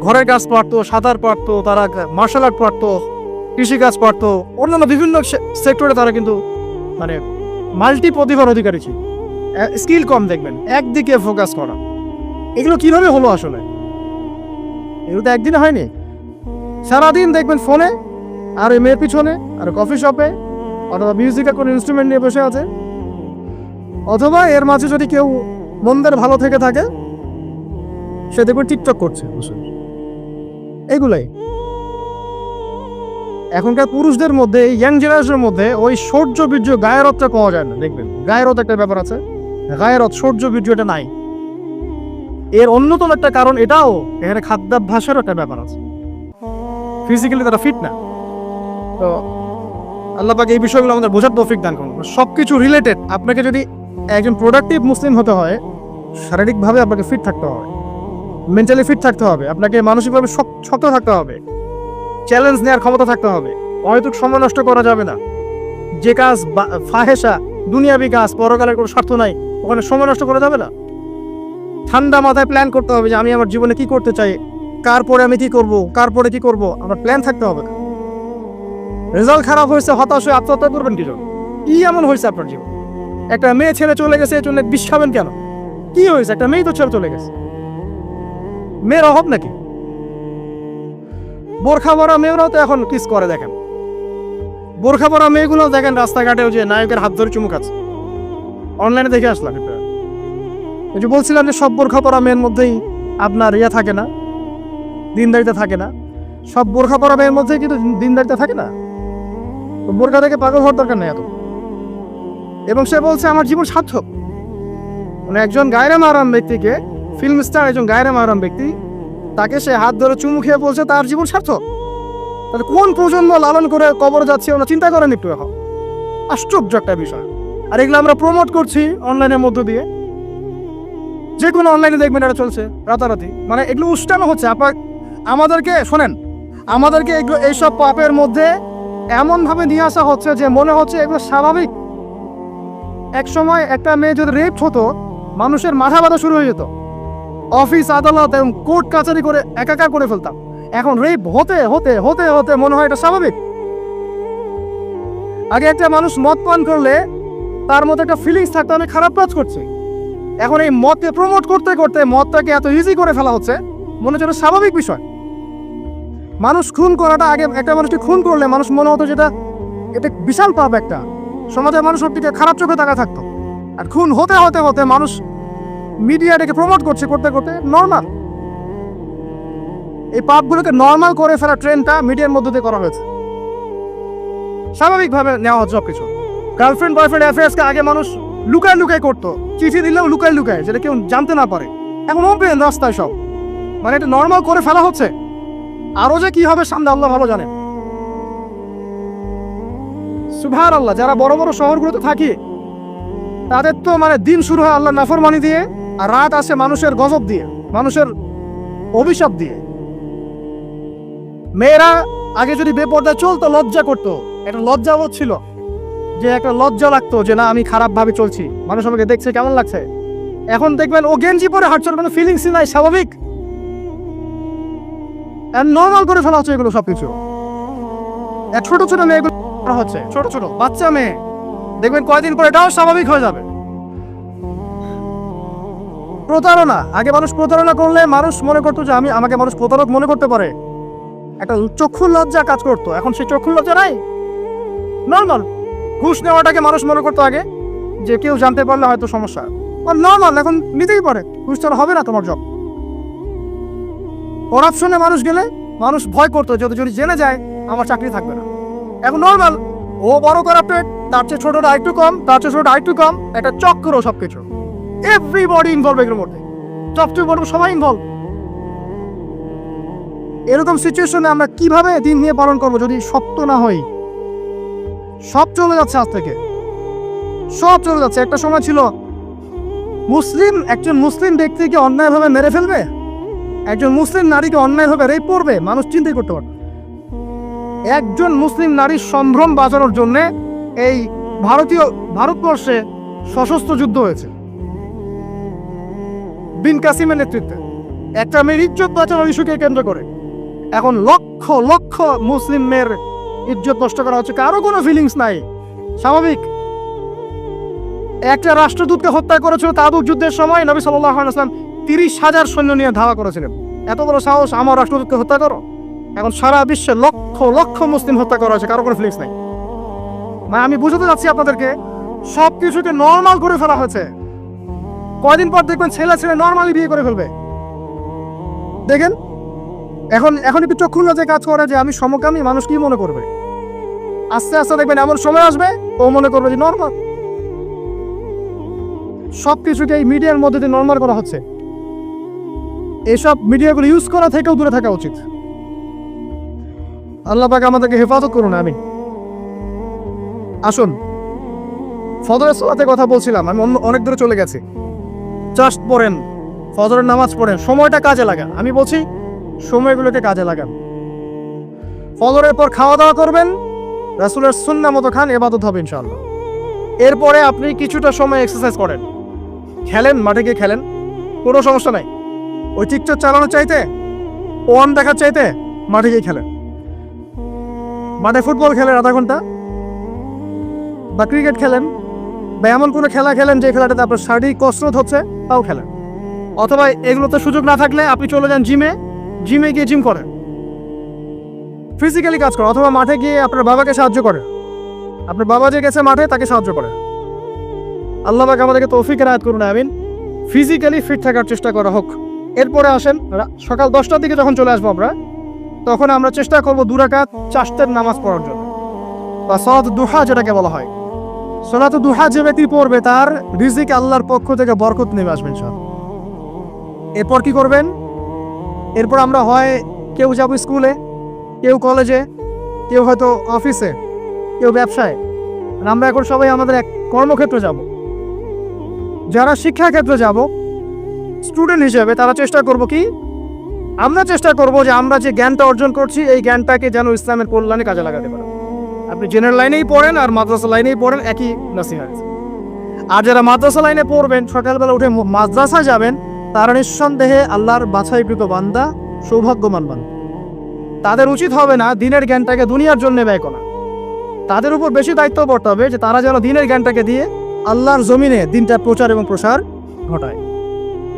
ঘরের কাজ পারতো, সাঁতার পারতো, তারা মার্শাল আর্ট পারতো, কৃষিকাজ পারতো, অন্যান্য বিভিন্ন সেক্টরে তারা কিন্তু মানে মাল্টি প্রতিভার অধিকারী ছিল। স্কিল কম, দেখবেন একদিকে ফোকাস করা। এগুলো কিভাবে হলো আসলে? এগুলো তো একদিনে হয়নি। সারাদিন দেখবেন ফোনে, আর ওই মেয়ের পিছনে, আর কফি শপে, অথবা মিউজিকের কোনো ইনস্ট্রুমেন্ট নিয়ে বসে আছে, অথবা এর মাঝে যদি কেউ মন্দের ভালো থেকে থাকে সে দেখবেন টিকটক করছে। এগুলাই এখনকার পুরুষদের মধ্যে, ইয়াং জেনারেশনের মধ্যে ওই সৌর্য বীর্য গায়েরতটা পাওয়া যায় না। দেখবেন গায়েরত একটা ব্যাপার আছে, গায়েরত সৌর্য বীর্য এটা নাই। এর অন্যতম একটা কারণ এটাও, এখানে খাদ্যাভ্যাসেরও একটা ব্যাপার আছে। ফিজিক্যালি তারা ফিট না। তো আল্লাহ পাক এই বিষয়গুলো আমাদের বোঝার তৌফিক দান করুন। সবকিছু রিলেটেড। আপনাকে যদি একজন প্রোডাক্টিভ মুসলিম হতে হয়, শারীরিকভাবে আপনাকে ফিট থাকতে হবে, মেন্টালি ফিট থাকতে হবে, আপনাকে মানসিকভাবে শক্ত থাকতে হবে, চ্যালেঞ্জ নেওয়ার ক্ষমতা থাকতে হবে, অহেতুক সময় নষ্ট করা যাবে না। যে কাজ ফাহেসা, দুনিয়াবি কাজ, পরকালের কোনো স্বার্থ নাই, ওখানে সময় নষ্ট করা যাবে না। ঠান্ডা মাথায় প্ল্যান করতে হবে যে আমি আমার জীবনে কি করতে চাই, কার পরে আমি কি করব, কার পরে কি করব, আমার প্ল্যান থাকতে হবে। রেজাল্ট খারাপ হয়েছে, হতাশ হয়ে আত্মহত্যা করবেন কি জন্য? কি এমন হয়েছে আপনার জীবন? একটা মেয়ে ছেড়ে চলে গেছে, এর জন্য বিষ খাবেন কেন? কি হয়েছে? একটা মেয়ে তো ছেড়ে চলে গেছে, মেয়ের অভাব নাকি? বোরখা পরা মেয়েরাও তো এখন কিস করে, দেখেন বোরখা পরা মেয়েগুলো দেখেন রাস্তাঘাটেও যে নায়কের হাত ধরে চুমু খাচ্ছে। অনলাইনে দেখে আসলাম এটা। এই যে বলছিলাম যে সব বোরখা পরা মেয়ের মধ্যেই আপনার ইয়া থাকে না, দিনদারিতা থাকে না। সব বোরখা পরা মেয়ের মধ্যে কিন্তু দিনদারিতা থাকে না। তো বোরখা থেকে পাগল হওয়ার দরকার নেই এত। এবং সে বলছে আমার জীবন সার্থক। মানে একজন গায়রে মাহরাম ব্যক্তিকে, ফিল্ম স্টার একজন গায়রে মাহরাম ব্যক্তি, তাকে সে হাত ধরে চুমু খেয়ে বলছে তার জীবন সার্থক। তাহলে কোন প্রজন্ম লালন করে কবর যাচ্ছে ওরা চিন্তা করেন একটু এখন। আশ্চর্য একটা বিষয়। আর এগুলো আমরা প্রমোট করছি অনলাইনের মধ্য দিয়ে। যে কোনো অনলাইনে দেখবেন এটা চলছে রাতারাতি। মানে এগুলো উষ্টানো হচ্ছে। আমাদেরকে শোনেন, আমাদেরকে এগুলো এইসব পাপের মধ্যে এমনভাবে নিয়ে আসা হচ্ছে যে মনে হচ্ছে এগুলো স্বাভাবিক। এক সময় একটা মেয়ে যদি রেপ হতো, মানুষের মাথা ব্যথা শুরু হয়ে যেত, অফিস আদালত এবং কোর্ট কাছারি করে একাকার করে ফেলতাম। এখন রেপ হতে হতে হতে হতে মনে হয় এটা স্বাভাবিক। আগে একটা মানুষ মদ পান করলে তার মধ্যে একটা ফিলিংস থাকতো আমি খারাপ কাজ করছি। এখন এই মদকে প্রমোট করতে করতে মদটাকে এত ইজি করে ফেলা হচ্ছে, মনে হচ্ছে এটা স্বাভাবিক বিষয়। মানুষ খুন করাটা, আগে একটা মানুষকে খুন করলে মানুষ মনে হতো যেটা এটা বিশাল পাপ একটা, সমাজের মানুষ ওর দিকে খারাপ চোখে তাকা থাকতো। আর খুন হতে হতে হতে মানুষ মিডিয়াটাকে প্রমোট করছে, করতে করতে নর্মাল। এই পাপগুলোকে নর্মাল করে ফেলা ট্রেন্ডটা মিডিয়ার মধ্যে দিয়ে করা হয়েছে, স্বাভাবিকভাবে নেওয়া হচ্ছে সবকিছু। গার্লফ্রেন্ড বয়ফ্রেন্ড অ্যাফেয়ার্সকে আগে মানুষ লুকায় লুকায় করতো, চিঠি দিলেও লুকায় লুকায়, যেটা কেউ জানতে না পারে। এখন ওপেন রাস্তায় সব, মানে এটা নর্মাল করে ফেলা হচ্ছে। আরো যে কি হবে সামনে আল্লাহ ভালো জানেন। সুবহানাল্লাহ। যারা বড় বড় শহরগুলোতে থাকি তাদের তো মানে দিন শুরু হয় আল্লাহ নাফরমানি দিয়ে, আর রাত আসে মানুষের গজব দিয়ে, মানুষের অভিশাপ দিয়ে। মেয়েরা আগে যদি বেপর্দায় চলতো লজ্জা করতো, এটা লজ্জাবোধ ছিল, যে একটা লজ্জা লাগতো যে না আমি খারাপ ভাবে চলছি, মানুষ আমাকে দেখছে কেমন লাগছে। এখন দেখবেন ও গেঞ্জি পরে হাঁটছে, কোনো ফিলিংসই নাই, স্বাভাবিক নর্মাল করে ফেলা হচ্ছে এগুলো সবকিছু। ছোট ছোট মেয়েগুলো করা হচ্ছে, ছোট ছোট বাচ্চা মেয়ে, দেখবেন কয়েকদিন পরে এটাও স্বাভাবিক হয়ে যাবে। প্রতারণা, আগে মানুষ প্রতারণা করলে মানুষ মনে করতো যে আমাকে মানুষ প্রতারক মনে করতে পারে, একটা চক্ষু লজ্জা কাজ করতো। এখন সেই চক্ষু লজ্জা নাই, নর্মাল। ঘুষ নেওয়াটাকে মানুষ মনে করতো আগে যে কেউ জানতে পারলে হয়তো সমস্যা, নর্মাল এখন নিতেই পারে, ঘুষ ছাড়া হবে না তোমার জব। করাপশনে মানুষ গেলে মানুষ ভয় করতো যদি জেনে যায় আমার চাকরি থাকবে না। এখন নর্মাল, ও বড় করাপ্টেড, তার চেয়ে ছোটটা আরেকটু কম, তার চেয়ে ছোটটা আরেকটু কম, একটা চক্র সবকিছু, এভরিবডি ইনভলভ এগুলোর মধ্যে, সবচেয়ে বড় সবাই ইনভলভ। এরকম সিচুয়েশনে আমরা কিভাবে দিন নিয়ে পালন করবো যদি শক্ত না হই? সব চলে যাচ্ছে, আজ থেকে সব চলে যাচ্ছে। একটা সময় ছিল একজন মুসলিম ব্যক্তিকে অন্যায়ভাবে মেরে ফেলবে, একজন মুসলিম নারীকে অন্যায়ভাবে রেপ করবে, মানুষ চিন্তাই করতে পারবে। একজন মুসলিম নারীর সম্ভ্রম বাঁচানোর জন্য এই ভারতবর্ষে সশস্ত্র যুদ্ধ হয়েছে বিন কাসিমের নেতৃত্বে, একটা মেয়ের ইজ্জত বাঁচানোর ইস্যুকে কেন্দ্র করে। এখন লক্ষ লক্ষ মুসলিম মেয়ের ইজ্জত নষ্ট করা হচ্ছে, কারো কোনো ফিলিংস নাই, স্বাভাবিক। একটা রাষ্ট্রদূতকে হত্যা করেছিল তাবুক যুদ্ধের সময়, নবী সাল্লাল্লাহু আলাইহি ওয়াসাল্লাম 30,000 সৈন্য নিয়ে ধাওয়া করেছিলেন। এত বড় সাহস, আমার রাষ্ট্রদূতকে হত্যা করো? এখন সারা বিশ্বে লক্ষ লক্ষ মুসলিম হত্যা করা হয়েছে, কারো কোনো ফিলিংস নাই। মানে আমি বুঝাতে যাচ্ছি আপনাদেরকে, সবকিছুকে নর্মাল করে ফেলা হয়েছে। কয়দিন পর দেখবেন ছেলে নর্মালি বিয়ে করে ফেলবে। দেখেন এখন একটু চক্ষু লজ্জায় কাজ করে যে আমি সমকামী, মানুষ কি মনে করবে? আস্তে আস্তে দেখবেন এমন সময় আসবে ও মনে করবে যে নর্মাল। সবকিছুকে এই মিডিয়ার মধ্যে দিয়ে নর্মাল করা হচ্ছে। এসব মিডিয়াগুলো ইউজ করা থেকেও দূরে থাকা উচিত। আল্লাহ পাক আমাদেরকে হেফাজত করুন, আমিন। আসুন, ফজরের সালাতে কথা বলছিলাম, আমি অনেক দূরে চলে গেছি। জাস্ট পড়েন, ফজরের নামাজ পড়েন, সময়টা কাজে লাগান। আমি বলছি সময়গুলোকে কাজে লাগান। ফজরের পর খাওয়া দাওয়া করবেন, রাসূলের সুন্নাহ মতো খান, ইবাদত হবে ইনশাআল্লাহ। এরপরে আপনি কিছুটা সময় এক্সারসাইজ করেন, খেলেন, মাঠে গিয়ে খেলেন, কোনো সমস্যা নাই। ওই টিকটক চালানোর চাইতে, ওয়ান দেখার চাইতে মাঠে গিয়ে খেলেন। মাঠে ফুটবল খেলেন আধা ঘন্টা, বা ক্রিকেট খেলেন, বা এমন কোনো খেলা খেলেন যে খেলাটাতে আপনার শারীরিক কসরত হচ্ছে, তাও খেলেন। অথবা এগুলোতে সুযোগ না থাকলে আপনি চলে যান জিমে গিয়ে জিম করেন, ফিজিক্যালি কাজ করেন। অথবা মাঠে গিয়ে আপনার বাবাকে সাহায্য করেন, আপনার বাবা যে গেছে মাঠে তাকে সাহায্য করেন। আল্লাহ পাক আমাদেরকে তৌফিক এনায়েত করুন, আমিন। ফিজিক্যালি ফিট থাকার চেষ্টা করা হোক। এরপরে আসেন, সকাল 10টার দিকে যখন চলে আসবো আমরা, তখন আমরা চেষ্টা করবো 2 রাকাত চাশতের নামাজ পড়ার জন্য, বা সালাত দুহা যেটাকে বলা হয়। সালাত দুহা যে ব্যক্তি পড়বে তার রিজিক আল্লাহর পক্ষ থেকে বরকত নেমে আসবে ইনশাআল্লাহ। এরপর কি করবেন? এরপর আমরা হয় কেউ যাবো স্কুলে, কেউ কলেজে, কেউ হয়তো অফিসে, কেউ ব্যবসায়। আমরা এখন সবাই আমাদের এক কর্মক্ষেত্রে যাব। যারা শিক্ষাক্ষেত্রে যাব স্টুডেন্ট হিসেবে, তারা চেষ্টা করব কি, আমরা চেষ্টা করব যে আমরা যে জ্ঞানটা অর্জন করছি এই জ্ঞানটাকে যেন ইসলামের কল্যাণে কাজে লাগাতে পারি। আপনি জেনারেল লাইনেই পড়েন আর মাদ্রাসা লাইনেই পড়েন, একই নসিহত। আর যারা মাদ্রাসা লাইনে পড়বেন, সকালবেলা উঠে মাদ্রাসা যাবেন, তারা নিঃসন্দেহে আল্লাহর বাছাইকৃত বান্দা, সৌভাগ্যবান বান্দা। তাদের উচিত হবে না দিনের জ্ঞানটাকে দুনিয়ার জন্য ব্যয় করা। তাদের উপর বেশি দায়িত্ব পড়তে হবে যে তারা যেন দিনের জ্ঞানটাকে দিয়ে আল্লাহর জমিনে দিনটা প্রচার এবং প্রসার ঘটায়।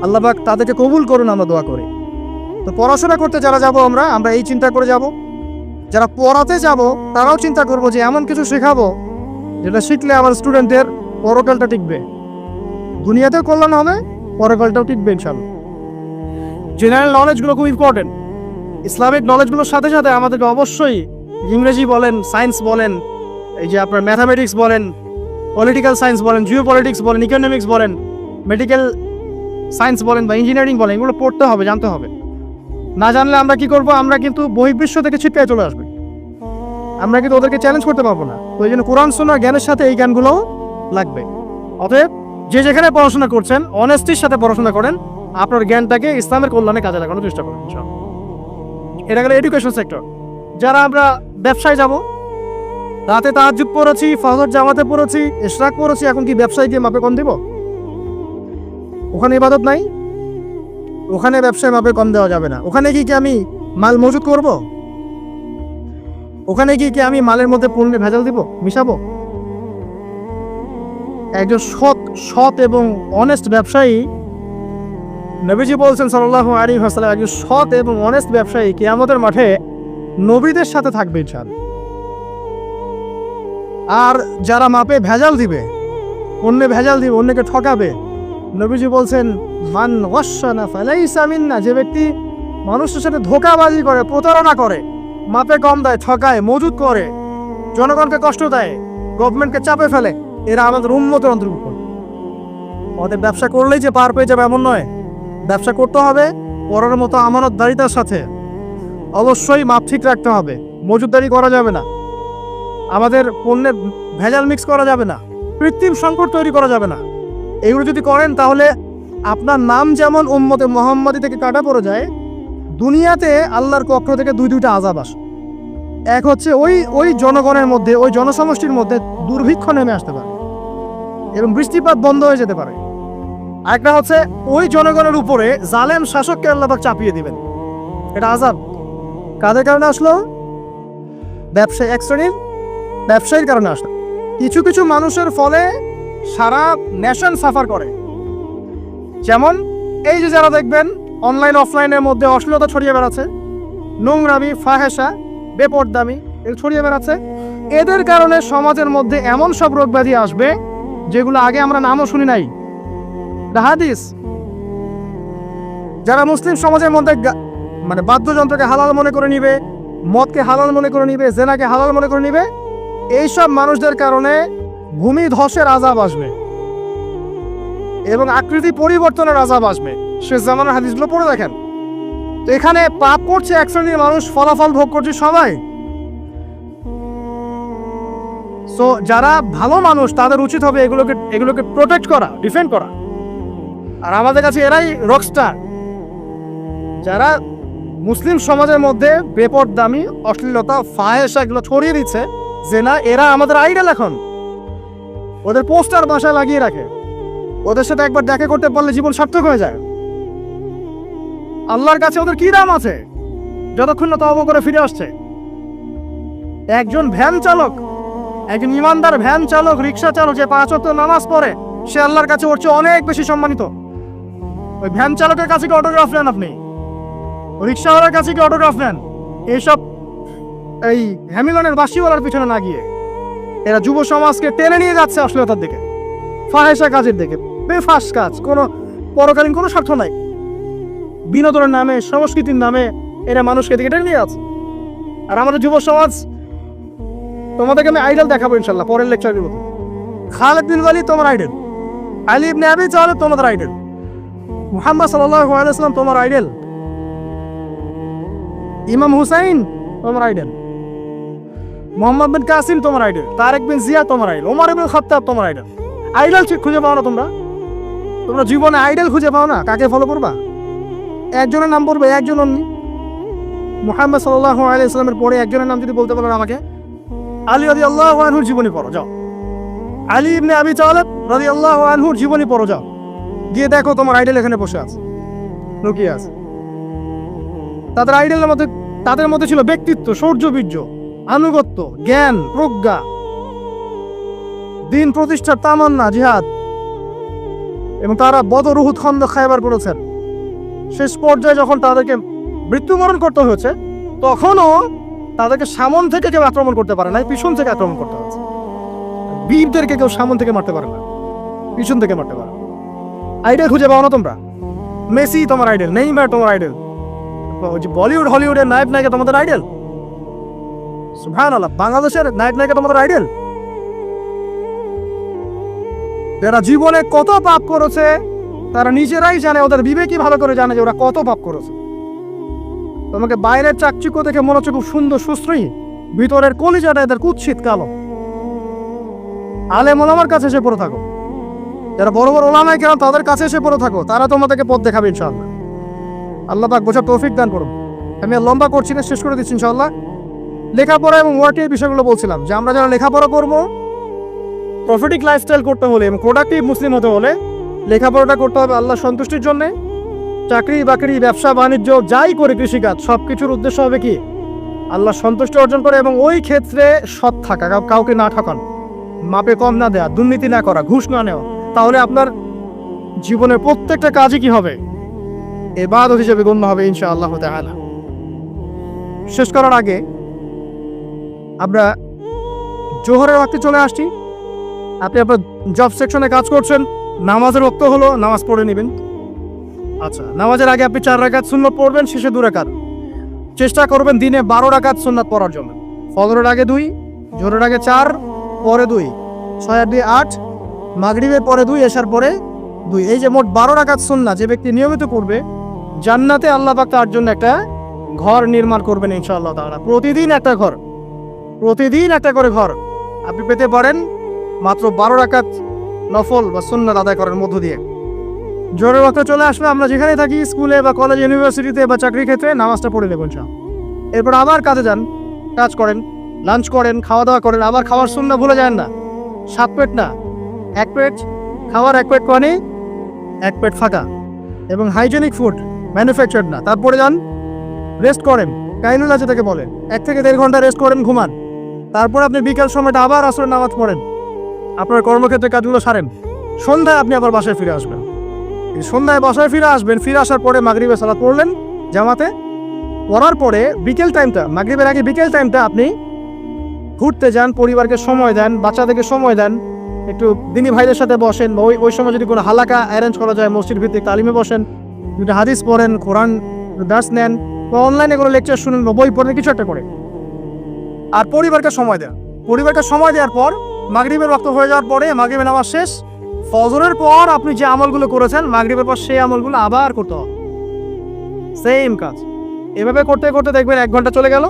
আল্লাহ পাক তাদেরকে কবুল করুন, আমরা দোয়া করি। তো পড়াশোনা করতে যারা যাব আমরা এই চিন্তা করে যাব। যারা পড়াতে যাব তারাও চিন্তা করব যে এমন কিছু শেখাবো যেটা শিখলে আমার স্টুডেন্টদের পরকালটা টিকবে, দুনিয়াতেও কল্যাণ হবে, পরকালটাও টিকবে ইনশাআল্লাহ। জেনারেল নলেজগুলো খুব ইম্পর্টেন্ট। ইসলামিক নলেজগুলোর সাথে সাথে আমাদেরকে অবশ্যই ইংরেজি বলেন, সায়েন্স বলেন, এই যে আপনার ম্যাথামেটিক্স বলেন, পলিটিক্যাল সায়েন্স বলেন, জিও পলিটিক্স বলেন, ইকোনমিক্স বলেন, মেডিকেল সায়েন্স বলেন বা ইঞ্জিনিয়ারিং বলেন, এগুলো পড়তে হবে, জানতে হবে। না জানলে আমরা কি করব? আমরা কিন্তু বহির্বিশ্ব থেকে ছিটকায় চলে আসবে, আমরা কিন্তু ওদেরকে চ্যালেঞ্জ করতে পারবো না। তো এই জন্য কোরআন সুন্নাহ জ্ঞানের সাথে এই জ্ঞানগুলোও লাগবে। অতএব যে যেখানে পড়াশোনা করছেন অনেস্টির সাথে পড়াশোনা করেন, আপনার জ্ঞানটাকে ইসলামের কল্যাণে কাজে লাগানোর চেষ্টা করেন। এটা গেল এডুকেশন সেক্টর। যারা আমরা ব্যবসায় যাব, রাতে তাহাজ্জুদ পড়েছি, ফজর জামাতে পড়েছি, ইশরাক পড়েছি, এখন কি ব্যবসায় গিয়ে মাপে কোন দিব? ওখানে ইবাদত নাই, ওখানে ব্যবসায় মাপে কম দেওয়া যাবে না। ওখানে কি আমি মাল মজুত করব? ওখানে কি আমি মালের মধ্যে পণ্যে ভেজাল দিব, মিশাবো? একজন সৎ এবং অনেস্ট ব্যবসায়ী, নবীজি বলছেন সাল্লাল্লাহু আলাইহি ওয়াসাল্লাম, একজন সৎ এবং অনেস্ট ব্যবসায়ী কিয়ামতের মাঠে নবীদের সাথে থাকবে ইনশাআল্লাহ। আর যারা মাপে ভেজাল দিবে, অন্যে ভেজাল দিবে, অন্যকে ঠকাবে, নবীজি বলছেন মান ওয়াশানা ফালাইসা মিন্না, যে ব্যক্তি মানুষের সাথে ধোঁকাবাজি করে, প্রতারণা করে, মাপে কম দেয়, ঠকায়, মজুত করে, জনগণকে কষ্ট দেয়, গভর্নমেন্টকে চাপে ফেলে, এরা আমাদের উম্মতের অন্তর্ভুক্ত। ওদের ব্যবসা করলেই যে পার পেয়ে যাবে এমন নয়। ব্যবসা করতে হবে পরের মতো আমানতদারিতার সাথে। অবশ্যই মাপ ঠিক রাখতে হবে, মজুতদারি করা যাবে না, আমাদের পণ্যের ভেজাল মিক্স করা যাবে না, কৃত্রিম সংকট তৈরি করা যাবে না। এগুলো যদি করেন তাহলে আপনার নাম যেমন উম্মতে মুহাম্মাদি থেকে কাটা পড়ে যায়, দুনিয়াতে আল্লাহর পক্ষ থেকে দুইটা আযাব আসে। এক হচ্ছে ওই জনগণের মধ্যে, ওই জনসমষ্টির মধ্যে দুর্ভিক্ষ নেমে আসতে পারে এবং বৃষ্টিপাত বন্ধ হয়ে যেতে পারে। আরেকটা হচ্ছে ওই জনগণের উপরে জালেম শাসককে আল্লাহ পাক চাপিয়ে দিবেন। এটা আযাব কাদের কারণে আসলো? এক শ্রেণীর ব্যবসায়ীর কারণে আসলো। কিছু কিছু মানুষের ফলে সারা নেশন সাফার করে। যেমন এই যে যারা দেখবেন অনলাইন অফলাইনের মধ্যে অশ্লীলতা ছড়িয়ে বেড়াচ্ছে, নোংরামি, ফাহেসা, বেপরদামি এগুলো ছড়িয়ে বেড়াচ্ছে, এদের কারণে সমাজের মধ্যে এমন সব রোগ ব্যাধি আসবে যেগুলো আগে আমরা নামও শুনি নাই। হাদিস, যারা মুসলিম সমাজের মধ্যে মানে বাদ্যযন্ত্রকে হালাল মনে করে নিবে, মদকে হালাল মনে করে নিবে, জেনাকে হালাল মনে করে নিবে, এইসব মানুষদের কারণে ভূমি ধসের আযাব আসবে এবং আকৃতি পরিবর্তনের আযাব আসবে। শেষ জামানার হাদিসগুলো পড়ে দেখেন। তো এখানে পাপ করছে এক শ্রেণীর মানুষ, ফলাফল ভোগ করছে সবাই। সো যারা ভালো মানুষ তাদের উচিত হবে এগুলোকে প্রোটেক্ট করা, ডিফেন্ড করা। আর আমাদের কাছে এরাই রকস্টার, যারা মুসলিম সমাজের মধ্যে বেপরদামি, অশ্লীলতা, ফাহেসা এগুলো ছড়িয়ে দিচ্ছে, যে না এরা আমাদের আইডল। এখন ওদের পোস্টার বাসায় লাগিয়ে রাখে, ওদের সাথে একবার দেখা করতে পারলে জীবন সার্থক হয়ে যায়। আল্লাহর কাছে ওদের কি দাম আছে যতক্ষণ না তওবা করে ফিরে আসছে? একজন ভ্যান চালক, একজন ইমানদার ভ্যান চালক, রিক্সা চালক যে 5 ওয়াক্ত নামাজ পড়ে, সে আল্লাহর কাছে ওর চেয়ে অনেক বেশি সম্মানিত। ওই ভ্যান চালকের কাছে কি অটোগ্রাফ নেন আপনি? রিক্সাওয়ালার কাছে কি অটোগ্রাফ নেন? এইসব এই হ্যামিলনের বাসিওয়ালার পিছনে না গিয়ে এরা যুব সমাজকে টেনে নিয়ে যাচ্ছে অশ্লীলতার দিকে, ফাহেসা কাজের দিকে, বেফাস কাজ, কোনো পরকালীন কোনো স্বার্থ নাই। বিনোদনের নামে, সংস্কৃতির নামে এরা মানুষকে দিকে টেনে নিয়ে যাচ্ছে। আর আমাদের যুব সমাজ, তোমাদেরকে আমি আইডল দেখাবো ইনশাল্লাহ পরের লেকচারের মতো। খালিদ বিন ওয়ালিদ তোমার আইডল, আলী ইবনে আবি তালিব তোমাদের আইডল, মুহাম্মদ সাল্লাল্লাহু আলাইহি ওয়াসাল্লাম তোমার আইডল, ইমাম হুসাইন তোমার আইডল, মোহাম্মদ বিন কাসিম তোমার আইডল, তারেক বিন জিয়া তোমার আইডল, ওমর ইবনে খাত্তাব তোমার আইডল। আইডল খুঁজে পাও না তোমরা জীবনে আইডল খুঁজে পাও না? কাকে ফলো করবা? একজনের নাম বলবে, একজন অন্য মুহাম্মদ সাল্লাল্লাহু আলাইহি ওয়াসাল্লামের পরে একজনের নাম যদি বলতে পারেন আমাকে, আলী রাদিয়াল্লাহু আনহুর জীবনী পড়ো যাও, আলী ইবনে আবি তালিব রাদিয়াল্লাহু আনহুর জীবনী পড়ো যাও, গিয়ে দেখো তোমার আইডল এখানে বসে আছে, লুকিয়ে আছে। তাদের আইডলের মধ্যে, তাদের মধ্যে ছিল ব্যক্তিত্ব, শৌর্যবীর্য, আনুগত্য, জ্ঞান, প্রজ্ঞা, দিন প্রতিষ্ঠার তামান্না, জিহাদ, এবং তারা বদর, উহুদ, খন্দক, খায়বার করেছেন। শেষ পর্যায়ে যখন তাদেরকে মৃত্যুবরণ করতে হয়েছে, তখনও তাদেরকে সামন থেকে কেউ আক্রমণ করতে পারে না, পিছন থেকে আক্রমণ করতে হয়েছে। বীরদেরকে কেউ সামন থেকে মারতে পারে না, পিছন থেকে মারতে পারে। আইডল খুঁজে পাও না তোমরা? মেসি তোমার আইডল, নেইমার তোমার আইডল, বলিউড হলিউডের নায়ক নায়িকা তোমাদের আইডল, সুবহানাল্লাহ, বাংলাদেশের নায়ক নায়িকা তোমাদের আইডল। যারা জীবনে কত পাপ করেছে তারা নিজেরাই জানে, ওদের বিবেকই ভালো করে জানে যে ওরা কত পাপ করেছে। তোমাকে বাইরের চাকচিক্য দেখে মনে হচ্ছে খুব সুন্দর সুশ্রী, ভিতরের কলিজাটা এদের কুৎসিত কালো। আলেম ওলামার কাছে এসে পড়ে থাকো, যারা বড় বড় ওলামায়ে কেরাম তাদের কাছে এসে পড়ে থাকো, তারা তোমাদেরকে পথ দেখাবে ইনশাআল্লাহ। আল্লাহ পাক বোঝার তৌফিক দান করুন। আমি আর লম্বা করছি না, শেষ করে দিচ্ছি ইনশাআল্লাহ। লেখাপড়া এবং ওয়ার্কের বিষয়গুলো বলছিলাম যে আমরা যারা লেখাপড়া করবো, প্রফিটিক লাইফস্টাইল করতে হলে এবং প্রোডাক্টিভ মুসলিম হতে হলে লেখাপড়াটা করতে হবে আল্লাহ সন্তুষ্টির জন্যে। চাকরি বাকরি ব্যবসা বাণিজ্য যাই করে, কৃষিকাজ, সব কিছুর উদ্দেশ্য হবে কি? আল্লাহ সন্তুষ্টি অর্জন করে, এবং ওই ক্ষেত্রে সৎ থাকা, কাউকে না ঠকানো, মাপে কম না দেওয়া, দুর্নীতি না করা, ঘুষ না নেওয়া। তাহলে আপনার জীবনের প্রত্যেকটা কাজই কি হবে? ইবাদত হিসেবে গণ্য হবে ইনশাআল্লাহ তাআলা। শেষ করার আগে আমরা জোহরের ওয়াক্তে চলে আসছি। আপনি আপনার জব সেকশনে কাজ করছেন, নামাজের ওয়াক্ত হলো, নামাজ পড়ে নেবেন। আচ্ছা, নামাজের আগে আপনি 4 রাকাত সুন্নাত পড়বেন, শেষে 2 রাকাত। চেষ্টা করবেন দিনে 12 রাকাত সুন্নাত পড়ার জন্য। ফজরের আগে 2, জোহরের আগে 4, পরে 2, 6 আর 2 8, মাগরিবের পরে 2, এশার পরে 2। এই যে মোট 12 রাকাত সুন্নাত যে ব্যক্তি নিয়মিত পড়বে, জান্নাতে আল্লাহ পাক তার জন্য একটা ঘর নির্মাণ করবেন ইনশাআল্লাহ তাআলা। প্রতিদিন একটা ঘর, প্রতিদিন একটা করে ঘর আপনি পেতে পারেন মাত্র 12 রাকাত নফল বা সুন্নাত আদায় করার মধ্য দিয়ে। জোহরের ওয়াক্তে চলে আসলে আমরা যেখানে থাকি, স্কুলে বা কলেজ, ইউনিভার্সিটিতে বা চাকরি ক্ষেত্রে, নামাজটা পড়ে নেবেন ইনশাআল্লাহ। এরপর আবার কাজে যান, কাজ করেন, লাঞ্চ করেন, খাওয়া দাওয়া করেন। আবার খাওয়ার সুন্নাত ভুলে যান না। 7 পেট না, 1 পেট খাওয়ার, 1 পেট পানি, 1 পেট ফাঁকা, এবং হাইজেনিক ফুড, ম্যানুফ্যাকচার্ড না। তারপরে যান, রেস্ট করেন, কাইনুল আছে তাকে বলেন, 1 থেকে 1.5 ঘন্টা রেস্ট করেন, ঘুমান। তারপর আপনি বিকাল সময়টা আবার আসরের নামাজ পড়েন, আপনার কর্মক্ষেত্রে কাজগুলো সারেন। সন্ধ্যায় আপনি আবার বাসায় ফিরে আসবেন। সন্ধ্যায় বাসায় ফিরে আসবেন, ফিরে আসার পরে মাগরিবের সালাত পড়লেন জামাতে। পড়ার পরে বিকেল টাইমটা, মাগরিবের আগে বিকেল টাইমটা আপনি ঘুরতে যান, পরিবারকে সময় দেন, বাচ্চাদেরকে সময় দেন, একটু দিনী ভাইদের সাথে বসেন, বা ওই সময় যদি কোনো হালাকা অ্যারেঞ্জ করা যায়, মসজিদ ভিত্তিক তালিমে বসেন, দুটো হাদিস পড়েন, কোরআন দার্স নেন, বা অনলাইনে কোনো লেকচার শুনেন, বা বই পড়েন, কিছু একটা করে। আর পরিবারকে সময় দেন। পরিবারকে সময় দেওয়ার পর মাগরিবের ওয়াক্ত হয়ে যাওয়ার পরে, মাগরিবের নামাজ শেষ, ফজরের পর আপনি যে আমলগুলো করেছেন মাগরিবের পর, সেই আমলগুলো আবার করতে হবে, সেম কাজ। এভাবে করতে করতে দেখবেন 1 ঘন্টা চলে গেল।